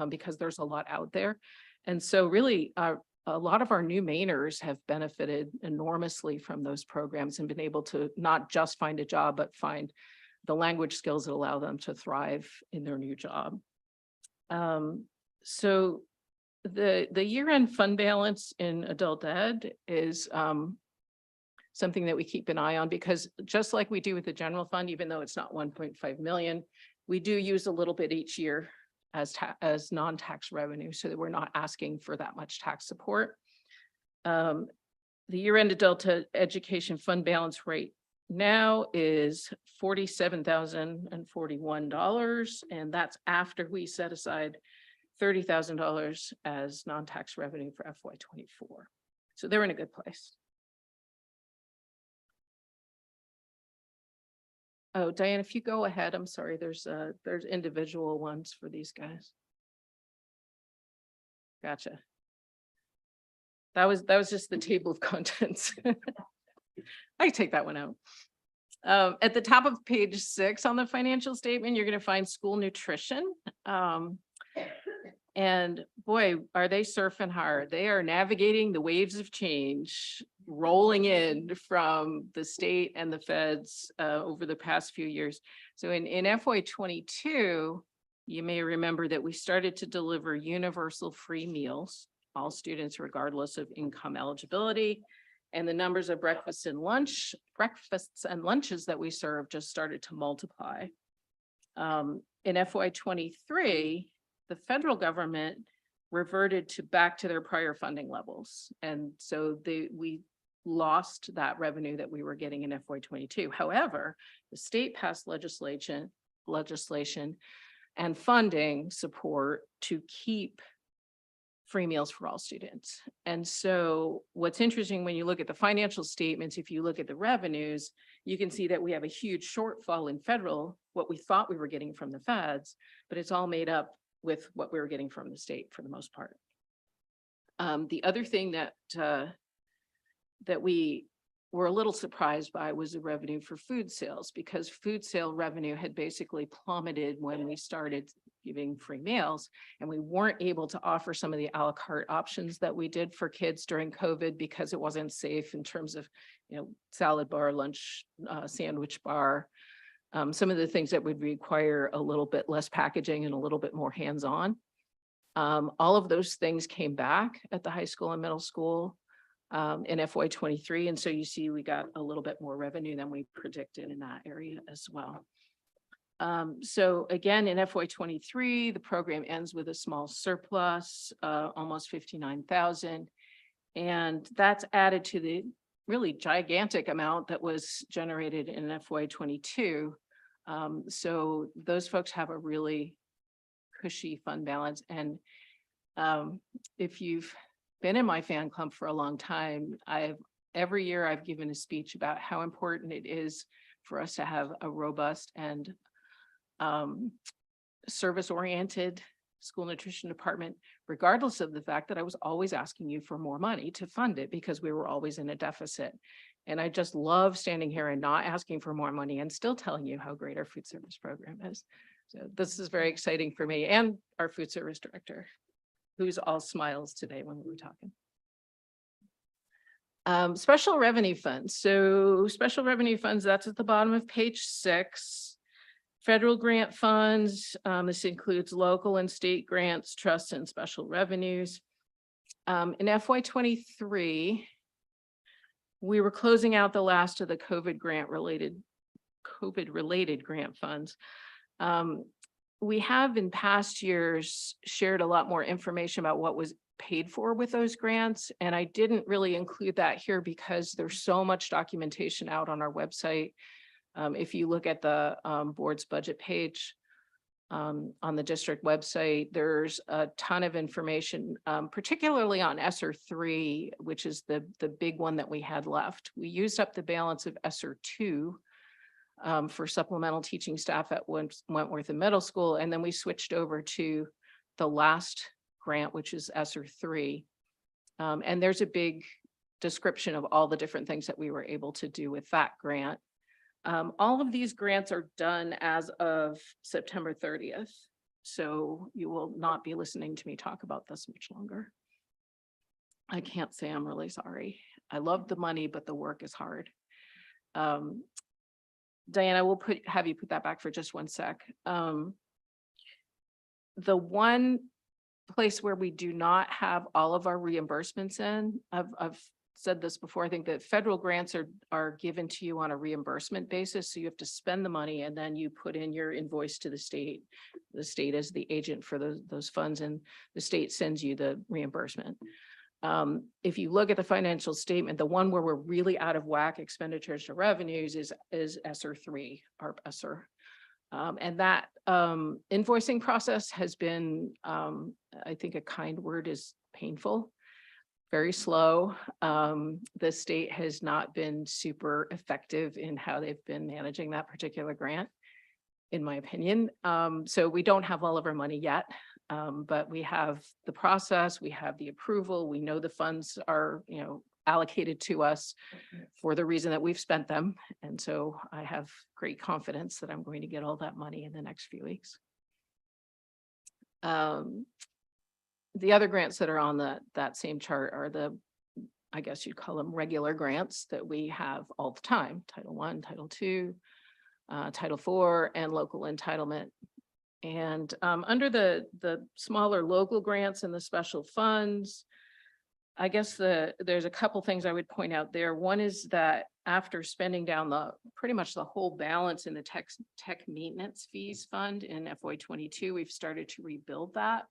because there's a lot out there. And so really a lot of our new Mainers have benefited enormously from those programs and been able to not just find a job, but find the language skills that allow them to thrive in their new job. So the year-end fund balance in Adult Ed is something that we keep an eye on, because just like we do with the general fund, even though it's not 1.5 million, we do use a little bit each year as non-tax revenue, so that we're not asking for that much tax support. The year-end adult education fund balance rate now is $47,041, and that's after we set aside $30,000 as non-tax revenue for FY24. So they're in a good place. Oh, Diane, if you go ahead, I'm sorry, there's individual ones for these guys. Gotcha. That was just the table of contents. I take that one out. At the top of page 6 on the financial statement, you're going to find school nutrition. And boy, are they surfing hard. They are navigating the waves of change, rolling in from the state and the feds over the past few years. So in FY22, you may remember that we started to deliver universal free meals, all students regardless of income eligibility. And the numbers of breakfasts and lunches that we serve just started to multiply. In FY23, the federal government reverted back to their prior funding levels. And so we lost that revenue that we were getting in FY22. However, the state passed legislation and funding support to keep free meals for all students. And so what's interesting when you look at the financial statements, if you look at the revenues, you can see that we have a huge shortfall in federal, what we thought we were getting from the feds, but it's all made up with what we were getting from the state for the most part. The other thing that we were a little surprised by was the revenue for food sales, because food sale revenue had basically plummeted when we started giving free meals, and we weren't able to offer some of the a la carte options that we did for kids during COVID because it wasn't safe in terms of, salad bar, lunch, sandwich bar, some of the things that would require a little bit less packaging and a little bit more hands-on. All of those things came back at the high school and middle school in FY23. And so you see we got a little bit more revenue than we predicted in that area as well. So again, in FY23, the program ends with a small surplus, almost 59,000. And that's added to the really gigantic amount that was generated in FY22. So those folks have a really cushy fund balance. And if you've been in my fan club for a long time, every year I've given a speech about how important it is for us to have a robust and service-oriented school nutrition department, regardless of the fact that I was always asking you for more money to fund it because we were always in a deficit. And I just love standing here and not asking for more money and still telling you how great our food service program is. So this is very exciting for me and our food service director, who's all smiles today when we were talking. Special revenue funds. So special revenue funds, that's at the bottom of page 6. Federal grant funds, this includes local and state grants, trusts, and special revenues. In FY23, we were closing out the last of the COVID-related grant funds. We have in past years shared a lot more information about what was paid for with those grants, and I didn't really include that here because there's so much documentation out on our website If you look at the board's budget page on the district website, there's a ton of information, particularly on ESSER 3, which is the big one that we had left. We used up the balance of ESSER 2 for supplemental teaching staff at Wentworth and Middle School. And then we switched over to the last grant, which is ESSER 3. And there's a big description of all the different things that we were able to do with that grant. All of these grants are done as of September 30th. So you will not be listening to me talk about this much longer. I can't say I'm really sorry. I love the money, but the work is hard. Diana, we'll have you put that back for just one sec. The one place where we do not have all of our reimbursements in, I've said this before, I think that federal grants are given to you on a reimbursement basis. So you have to spend the money and then you put in your invoice to the state. The state is the agent for those funds, and the state sends you the reimbursement. If you look at the financial statement, the one where we're really out of whack expenditures to revenues is ESSER 3, ARP ESSER. And that invoicing process has been, I think a kind word is painful, very slow. The state has not been super effective in how they've been managing that particular grant, in my opinion. So we don't have all of our money yet. But we have the process, we have the approval, we know the funds are, allocated to us for the reason that we've spent them. And so I have great confidence that I'm going to get all that money in the next few weeks. The other grants that are on that same chart are I guess you'd call them regular grants that we have all the time: Title I, Title II, Title IV, and local entitlement. And under the smaller local grants and the special funds, I guess there's a couple things I would point out there. One is that after spending down pretty much the whole balance in the tech maintenance fees fund in FY22, we've started to rebuild that.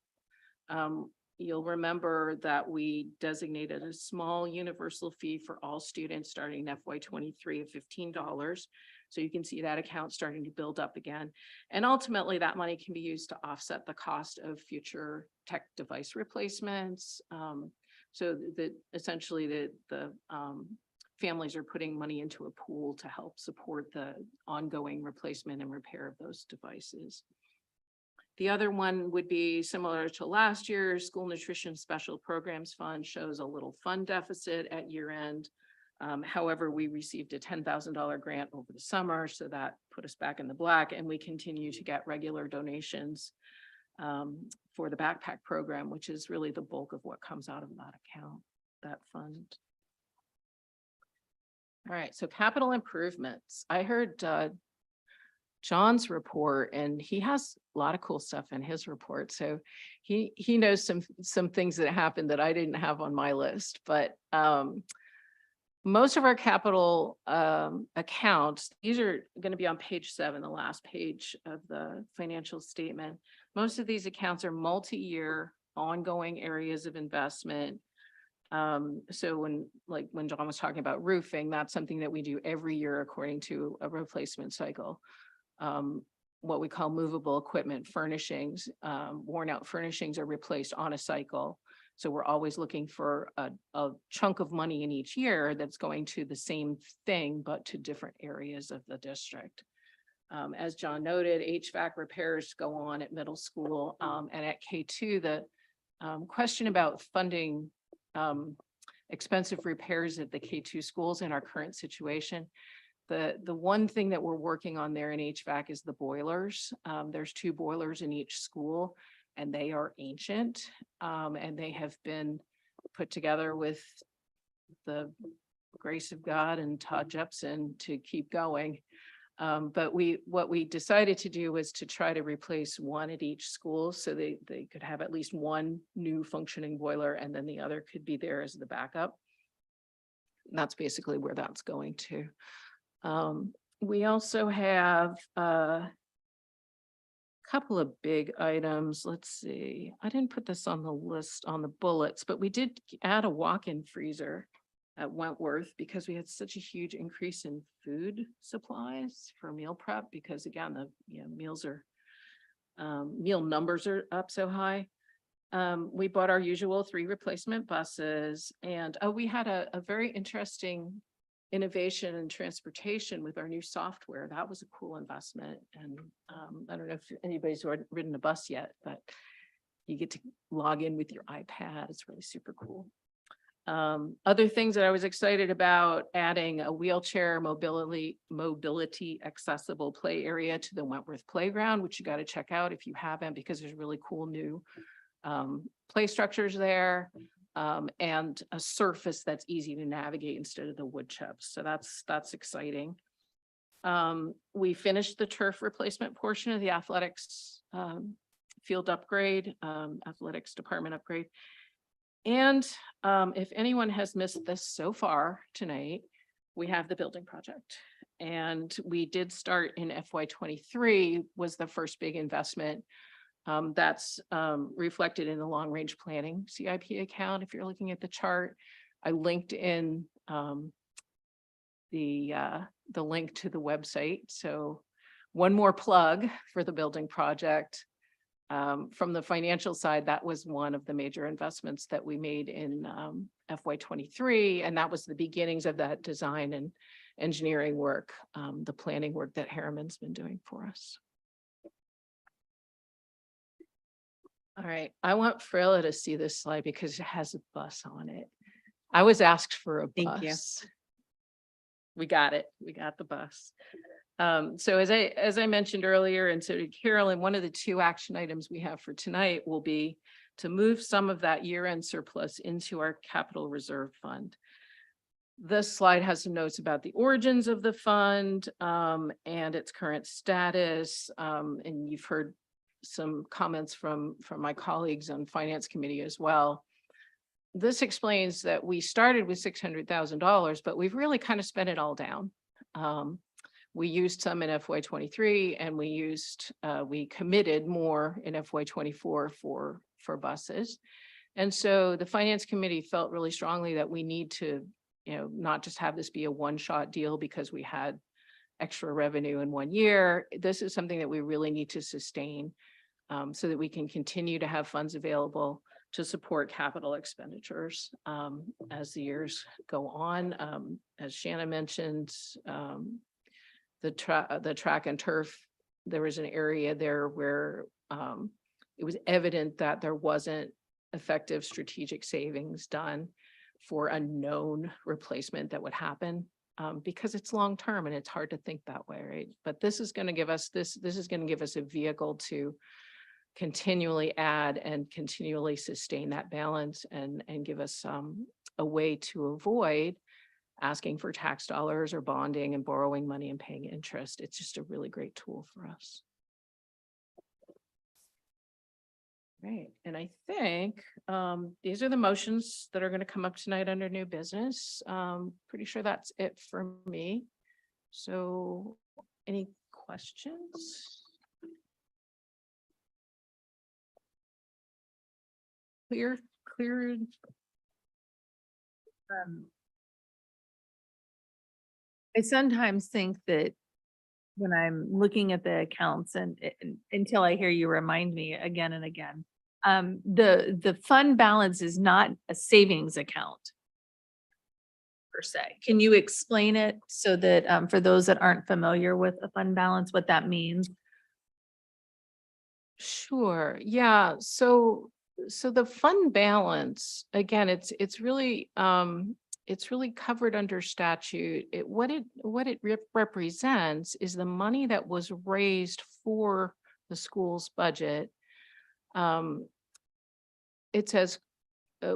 You'll remember that we designated a small universal fee for all students starting in FY23 of $15. So you can see that account starting to build up again. And ultimately that money can be used to offset the cost of future tech device replacements. So that essentially the families are putting money into a pool to help support the ongoing replacement and repair of those devices. The other one would be similar to last year's School Nutrition Special Programs Fund, shows a little fund deficit at year end. However, we received a $10,000 grant over the summer, so that put us back in the black, and we continue to get regular donations for the backpack program, which is really the bulk of what comes out of that account, that fund. All right, so capital improvements. I heard John's report, and he has a lot of cool stuff in his report. So he knows some things that happened that I didn't have on my list, but most of our capital accounts, these are going to be on page 7, the last page of the financial statement. Most of these accounts are multi-year ongoing areas of investment. So when John was talking about roofing, that's something that we do every year according to a replacement cycle. What we call movable equipment furnishings, worn out furnishings are replaced on a cycle. So we're always looking for a chunk of money in each year that's going to the same thing, but to different areas of the district. As John noted, HVAC repairs go on at middle school, and at K2, the question about funding expensive repairs at the K2 schools in our current situation. The one thing that we're working on there in HVAC is the boilers. There's 2 boilers in each school, and they are ancient, and they have been put together with the grace of God and Todd Jepson to keep going. But what we decided to do was to try to replace one at each school, so they could have at least one new functioning boiler, and then the other could be there as the backup. And that's basically where that's going to. We also have couple of big items. Let's see. I didn't put this on the list on the bullets, but we did add a walk-in freezer at Wentworth because we had such a huge increase in food supplies for meal prep because again, the meals are meal numbers are up so high. We bought our usual 3 replacement buses and we had a very interesting innovation in transportation with our new software. That was a cool investment. And I don't know if anybody's ridden a bus yet, but you get to log in with your iPad. It's really super cool. Other things that I was excited about, adding a wheelchair mobility accessible play area to the Wentworth Playground, which you got to check out if you haven't, because there's really cool new play structures there. And a surface that's easy to navigate instead of the wood chips. So that's exciting. We finished the turf replacement portion of the athletics field upgrade, athletics department upgrade. And if anyone has missed this so far tonight, we have the building project. And we did start in FY23 was the first big investment. That's reflected in the long range planning CIP account. If you're looking at the chart, I linked in the link to the website. So one more plug for the building project. From the financial side, that was one of the major investments that we made in FY23, and that was the beginnings of that design and engineering work, the planning work that Harriman's been doing for us. All right, I want Frilla to see this slide because it has a bus on it. I was asked for a bus. Thank you. We got it. We got the bus. So as I mentioned earlier, and so did Carolyn, one of the 2 action items we have for tonight will be to move some of that year-end surplus into our capital reserve fund. This slide has some notes about the origins of the fund and its current status. And you've heard some comments from my colleagues on finance committee as well. This explains that we started with $600,000, but we've really kind of spent it all down. We used some in FY23 and we committed more in FY24 for buses. And so the finance committee felt really strongly that we need to, not just have this be a one-shot deal because we had extra revenue in 1 year. This is something that we really need to sustain so that we can continue to have funds available to support capital expenditures as the years go on. As Shanna mentioned, the track and turf, there was an area there where it was evident that there wasn't effective strategic savings done for a known replacement that would happen because it's long term and it's hard to think that way, right? But this is going to give us this is going to give us a vehicle to continually add and continually sustain that balance and give us a way to avoid asking for tax dollars or bonding and borrowing money and paying interest. It's just a really great tool for us. Right, and I think these are the motions that are going to come up tonight under new business. Pretty sure that's it for me. So any questions? Clear. I sometimes think that when I'm looking at the accounts and until I hear you remind me again and again, the fund balance is not a savings account per se. Can you explain it so that for those that aren't familiar with a fund balance, what that means? Sure. Yeah. So the fund balance, again, it's really covered under statute. What it represents is the money that was raised for the school's budget. It says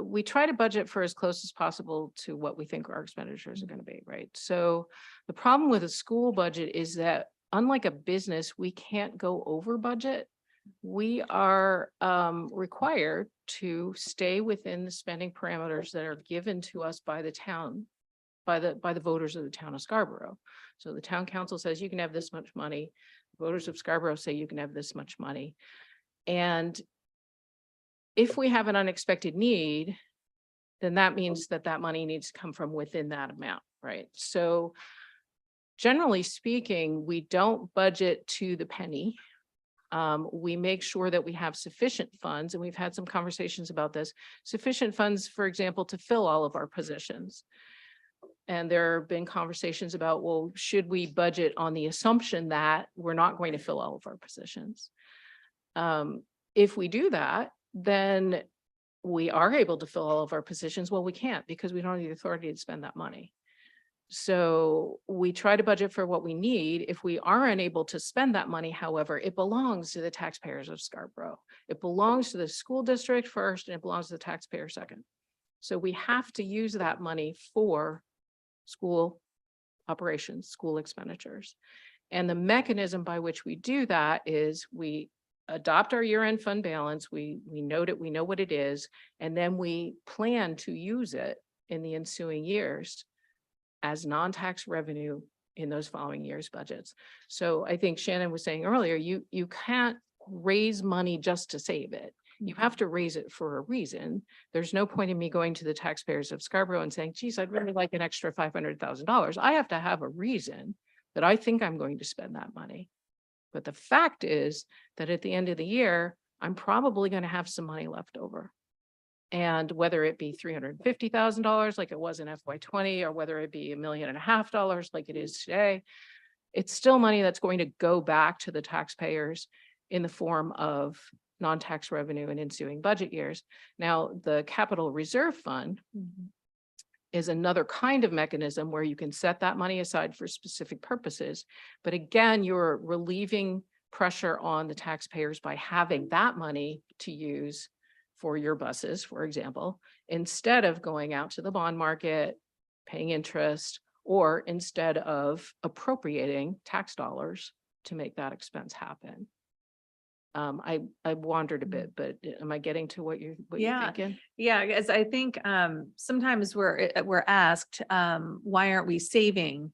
we try to budget for as close as possible to what we think our expenditures are going to be, right? So the problem with a school budget is that unlike a business, we can't go over budget. We are required to stay within the spending parameters that are given to us by the town, by the voters of the town of Scarborough. So the town council says you can have this much money. Voters of Scarborough say you can have this much money. And if we have an unexpected need, then that means that that money needs to come from within that amount, right? So generally speaking, we don't budget to the penny. We make sure that we have sufficient funds, and we've had some conversations about this, sufficient funds, for example, to fill all of our positions. And there have been conversations about, well, should we budget on the assumption that we're not going to fill all of our positions? If we do that, then we are able to fill all of our positions. Well, we can't because we don't have the authority to spend that money. So we try to budget for what we need. If we are unable to spend that money, however, it belongs to the taxpayers of Scarborough. It belongs to the school district first, and it belongs to the taxpayer second. So we have to use that money for school operations, school expenditures. And the mechanism by which we do that is we adopt our year-end fund balance, we note it, we know what it is, and then we plan to use it in the ensuing years as non-tax revenue in those following years' budgets. So I think Shannon was saying earlier, you can't raise money just to save it. You have to raise it for a reason. There's no point in me going to the taxpayers of Scarborough and saying, geez, I'd really like an extra $500,000. I have to have a reason that I think I'm going to spend that money. But the fact is that at the end of the year, I'm probably going to have some money left over. And whether it be $350,000 like it was in FY20, or whether it be $1.5 million like it is today, it's still money that's going to go back to the taxpayers in the form of non-tax revenue in ensuing budget years. Now, the Capital Reserve Fund is another kind of mechanism where you can set that money aside for specific purposes. But again, you're relieving pressure on the taxpayers by having that money to use for your buses, for example, instead of going out to the bond market, paying interest, or instead of appropriating tax dollars to make that expense happen. I wandered a bit, but am I getting to what you're thinking? Yeah, because I think sometimes we're asked, why aren't we saving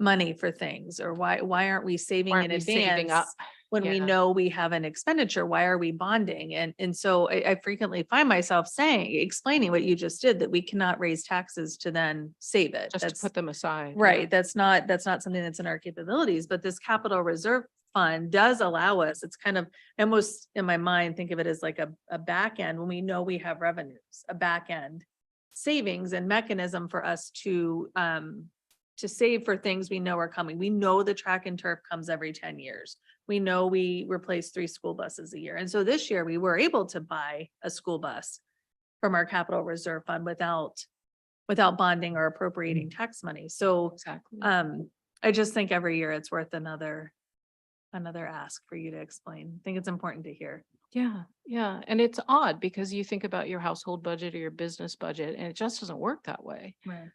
money for things, or why aren't we saving Aren't in we saving up? advance when we Yeah. know we have an expenditure? Why are we bonding? And so I frequently find myself explaining what you just did, that we cannot raise taxes to then save it. Just to put them aside. Right. That's not something that's in our capabilities, but this capital reserve fund does allow us, it's kind of almost in my mind, think of it as like a back end when we know we have revenues, a back end savings and mechanism for us to save for things we know are coming. We know the track and turf comes every 10 years. We know we replace 3 school buses a year. And so this year we were able to buy a school bus from our capital reserve fund without bonding or appropriating tax money. So Exactly. I just think every year it's worth another ask for you to explain. I think it's important to hear. Yeah, yeah. And it's odd because you think about your household budget or your business budget, and it just doesn't work that way. Right.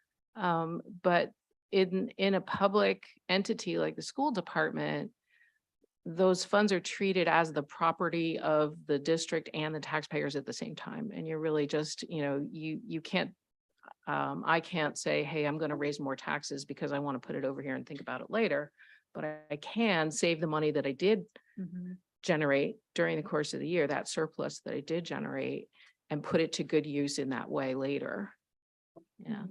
But in a public entity like the school department, those funds are treated as the property of the district and the taxpayers at the same time. And you're really just, you can't, I can't say, hey, I'm going to raise more taxes because I want to put it over here and think about it later. But I can save the money that I did generate during the course of the year, that surplus that I did generate, and put it to good use in that way later. Yeah.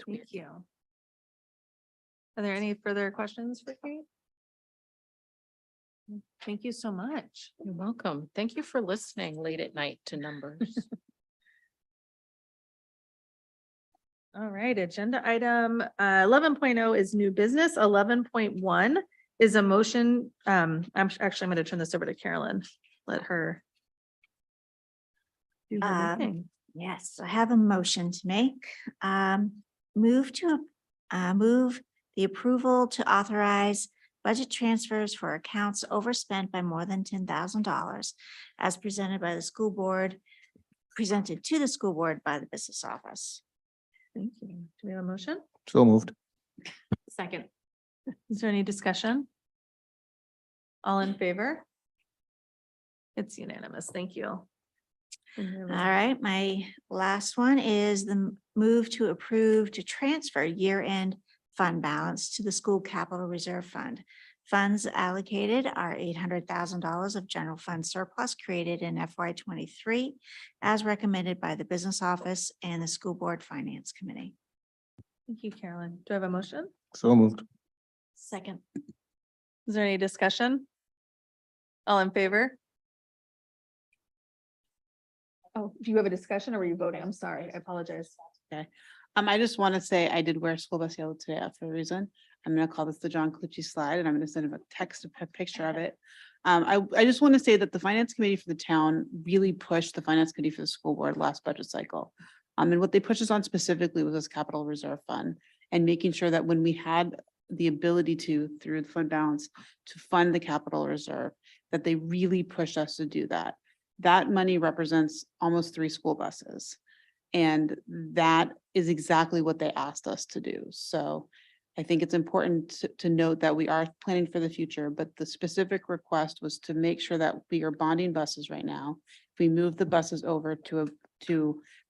Thank you. Are there any further questions for Kate? Thank you so much. You're welcome. Thank you for listening late at night to numbers. All right, agenda item 11.0 is new business. 11.1 is a motion. I'm actually going to turn this over to Carolyn. Let her do her thing. Yes, I have a motion to make. Move the approval to authorize budget transfers for accounts overspent by more than $10,000 as presented to the school board by the business office. Thank you. Do we have a motion? So moved. Second. Is there any discussion? All in favor? It's unanimous. Thank you. All right, my last one is the move to approve to transfer year-end fund balance to the school capital reserve fund. Funds allocated are $800,000 of general fund surplus created in FY '23 as recommended by the Business Office and the School Board Finance Committee. Thank you, Carolyn. Do I have a motion? So moved. Second. Is there any discussion? All in favor? Oh, do you have a discussion or were you voting? I'm sorry. I apologize. I just want to say I did wear a school bus yellow today for a reason. I'm gonna call this the John Clucci slide and I'm gonna send him a text, a picture of it. I just want to say that the finance committee for the town really pushed the finance committee for the school board last budget cycle. And what they pushed us on specifically was this capital reserve fund and making sure that when we had the ability to, through the fund balance, to fund the capital reserve, that they really pushed us to do that. That money represents almost 3 school buses. And that is exactly what they asked us to do. So I think it's important to note that we are planning for the future, but the specific request was to make sure that we are bonding buses right now. If we move the buses over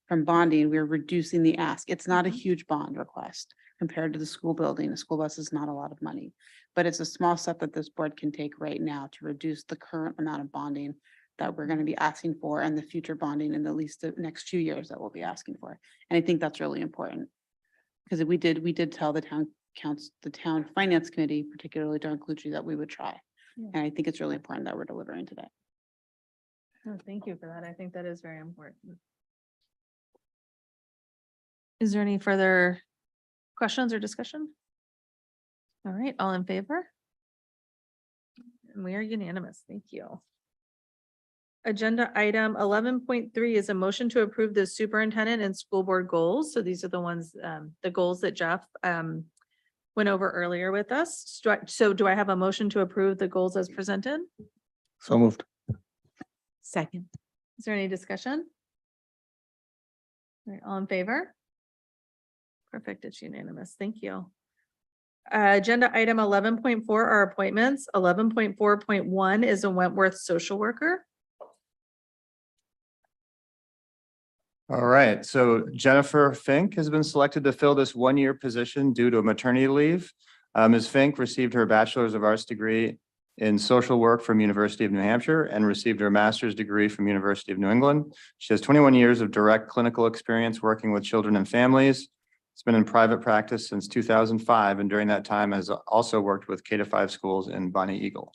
from bonding, we're reducing the ask. It's not a huge bond request compared to the school building. A school bus is not a lot of money, but it's a small step that this board can take right now to reduce the current amount of bonding that we're going to be asking for and the future bonding in at least the next 2 years that we'll be asking for. And I think that's really important. Because we did tell the town finance committee, particularly John Clucci, that we would try. Yeah. And I think it's really important that we're delivering today. Oh, thank you for that. I think that is very important. Is there any further questions or discussion? All right, all in favor? And we are unanimous. Thank you. Agenda item 11.3 is a motion to approve the superintendent and school board goals. So these are the ones, the goals that Jeff went over earlier with us. So do I have a motion to approve the goals as presented? So moved. Second. Is there any discussion? All right, all in favor? Perfect, it's unanimous. Thank you. Agenda item 11.4 are appointments. 11.4.1 is a Wentworth social worker. All right, so Jennifer Fink has been selected to fill this one-year position due to a maternity leave. Ms. Fink received her Bachelor's of Arts degree in social work from University of New Hampshire and received her master's degree from University of New England. She has 21 years of direct clinical experience working with children and families. It's been in private practice since 2005, and during that time has also worked with K-5 schools in Bonnie Eagle.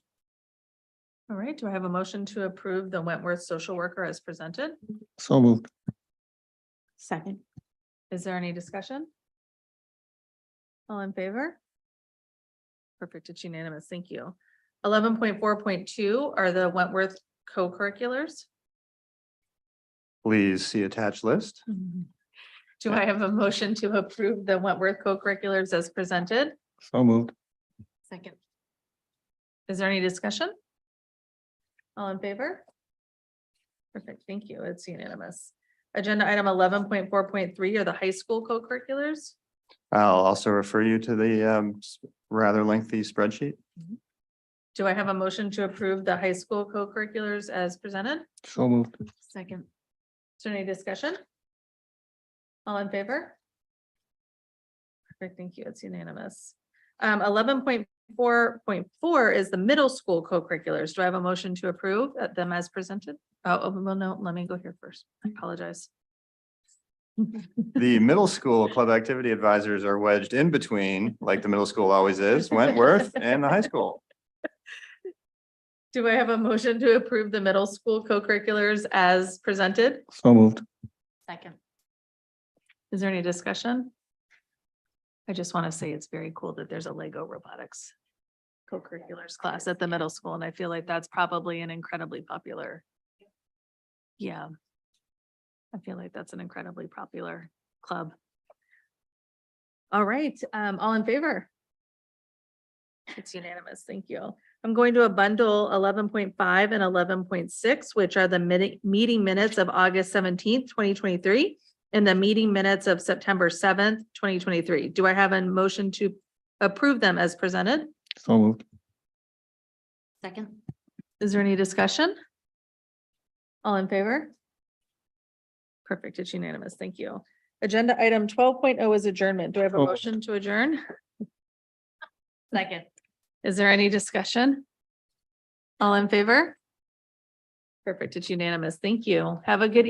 All right, do I have a motion to approve the Wentworth social worker as presented? So moved. Second. Is there any discussion? All in favor? Perfect, it's unanimous. Thank you. 11.4.2 are the Wentworth co-curriculars. Please see attached list. Do I have a motion to approve the Wentworth co-curriculars as presented? So moved. Second. Is there any discussion? All in favor? Perfect, thank you. It's unanimous. Agenda item 11.4.3 are the high school co-curriculars. I'll also refer you to the rather lengthy spreadsheet. Do I have a motion to approve the high school co-curriculars as presented? So moved. Second. Is there any discussion? All in favor? Perfect, thank you. It's unanimous. 11.4.4 is the middle school co-curriculars. Do I have a motion to approve them as presented? Oh, well, no, let me go here first. I apologize. The middle school club activity advisors are wedged in between, like the middle school always is, Wentworth and the high school. Do I have a motion to approve the middle school co-curriculars as presented? So moved. Second. Is there any discussion? I just want to say it's very cool that there's a Lego robotics co-curriculars class at the middle school, and I feel like that's probably an incredibly popular. Yeah. I feel like that's an incredibly popular club. All right, all in favor? It's unanimous, thank you. I'm going to a bundle 11.5 and 11.6, which are the meeting minutes of August 17th, 2023, and the meeting minutes of September 7th, 2023. Do I have a motion to approve them as presented? So moved. Second. Is there any discussion? All in favor? Perfect, it's unanimous, thank you. Agenda item 12.0 is adjournment. Do I have a Oh. motion to adjourn? Second. Is there any discussion? All in favor? Perfect. It's unanimous. Thank you. Have a good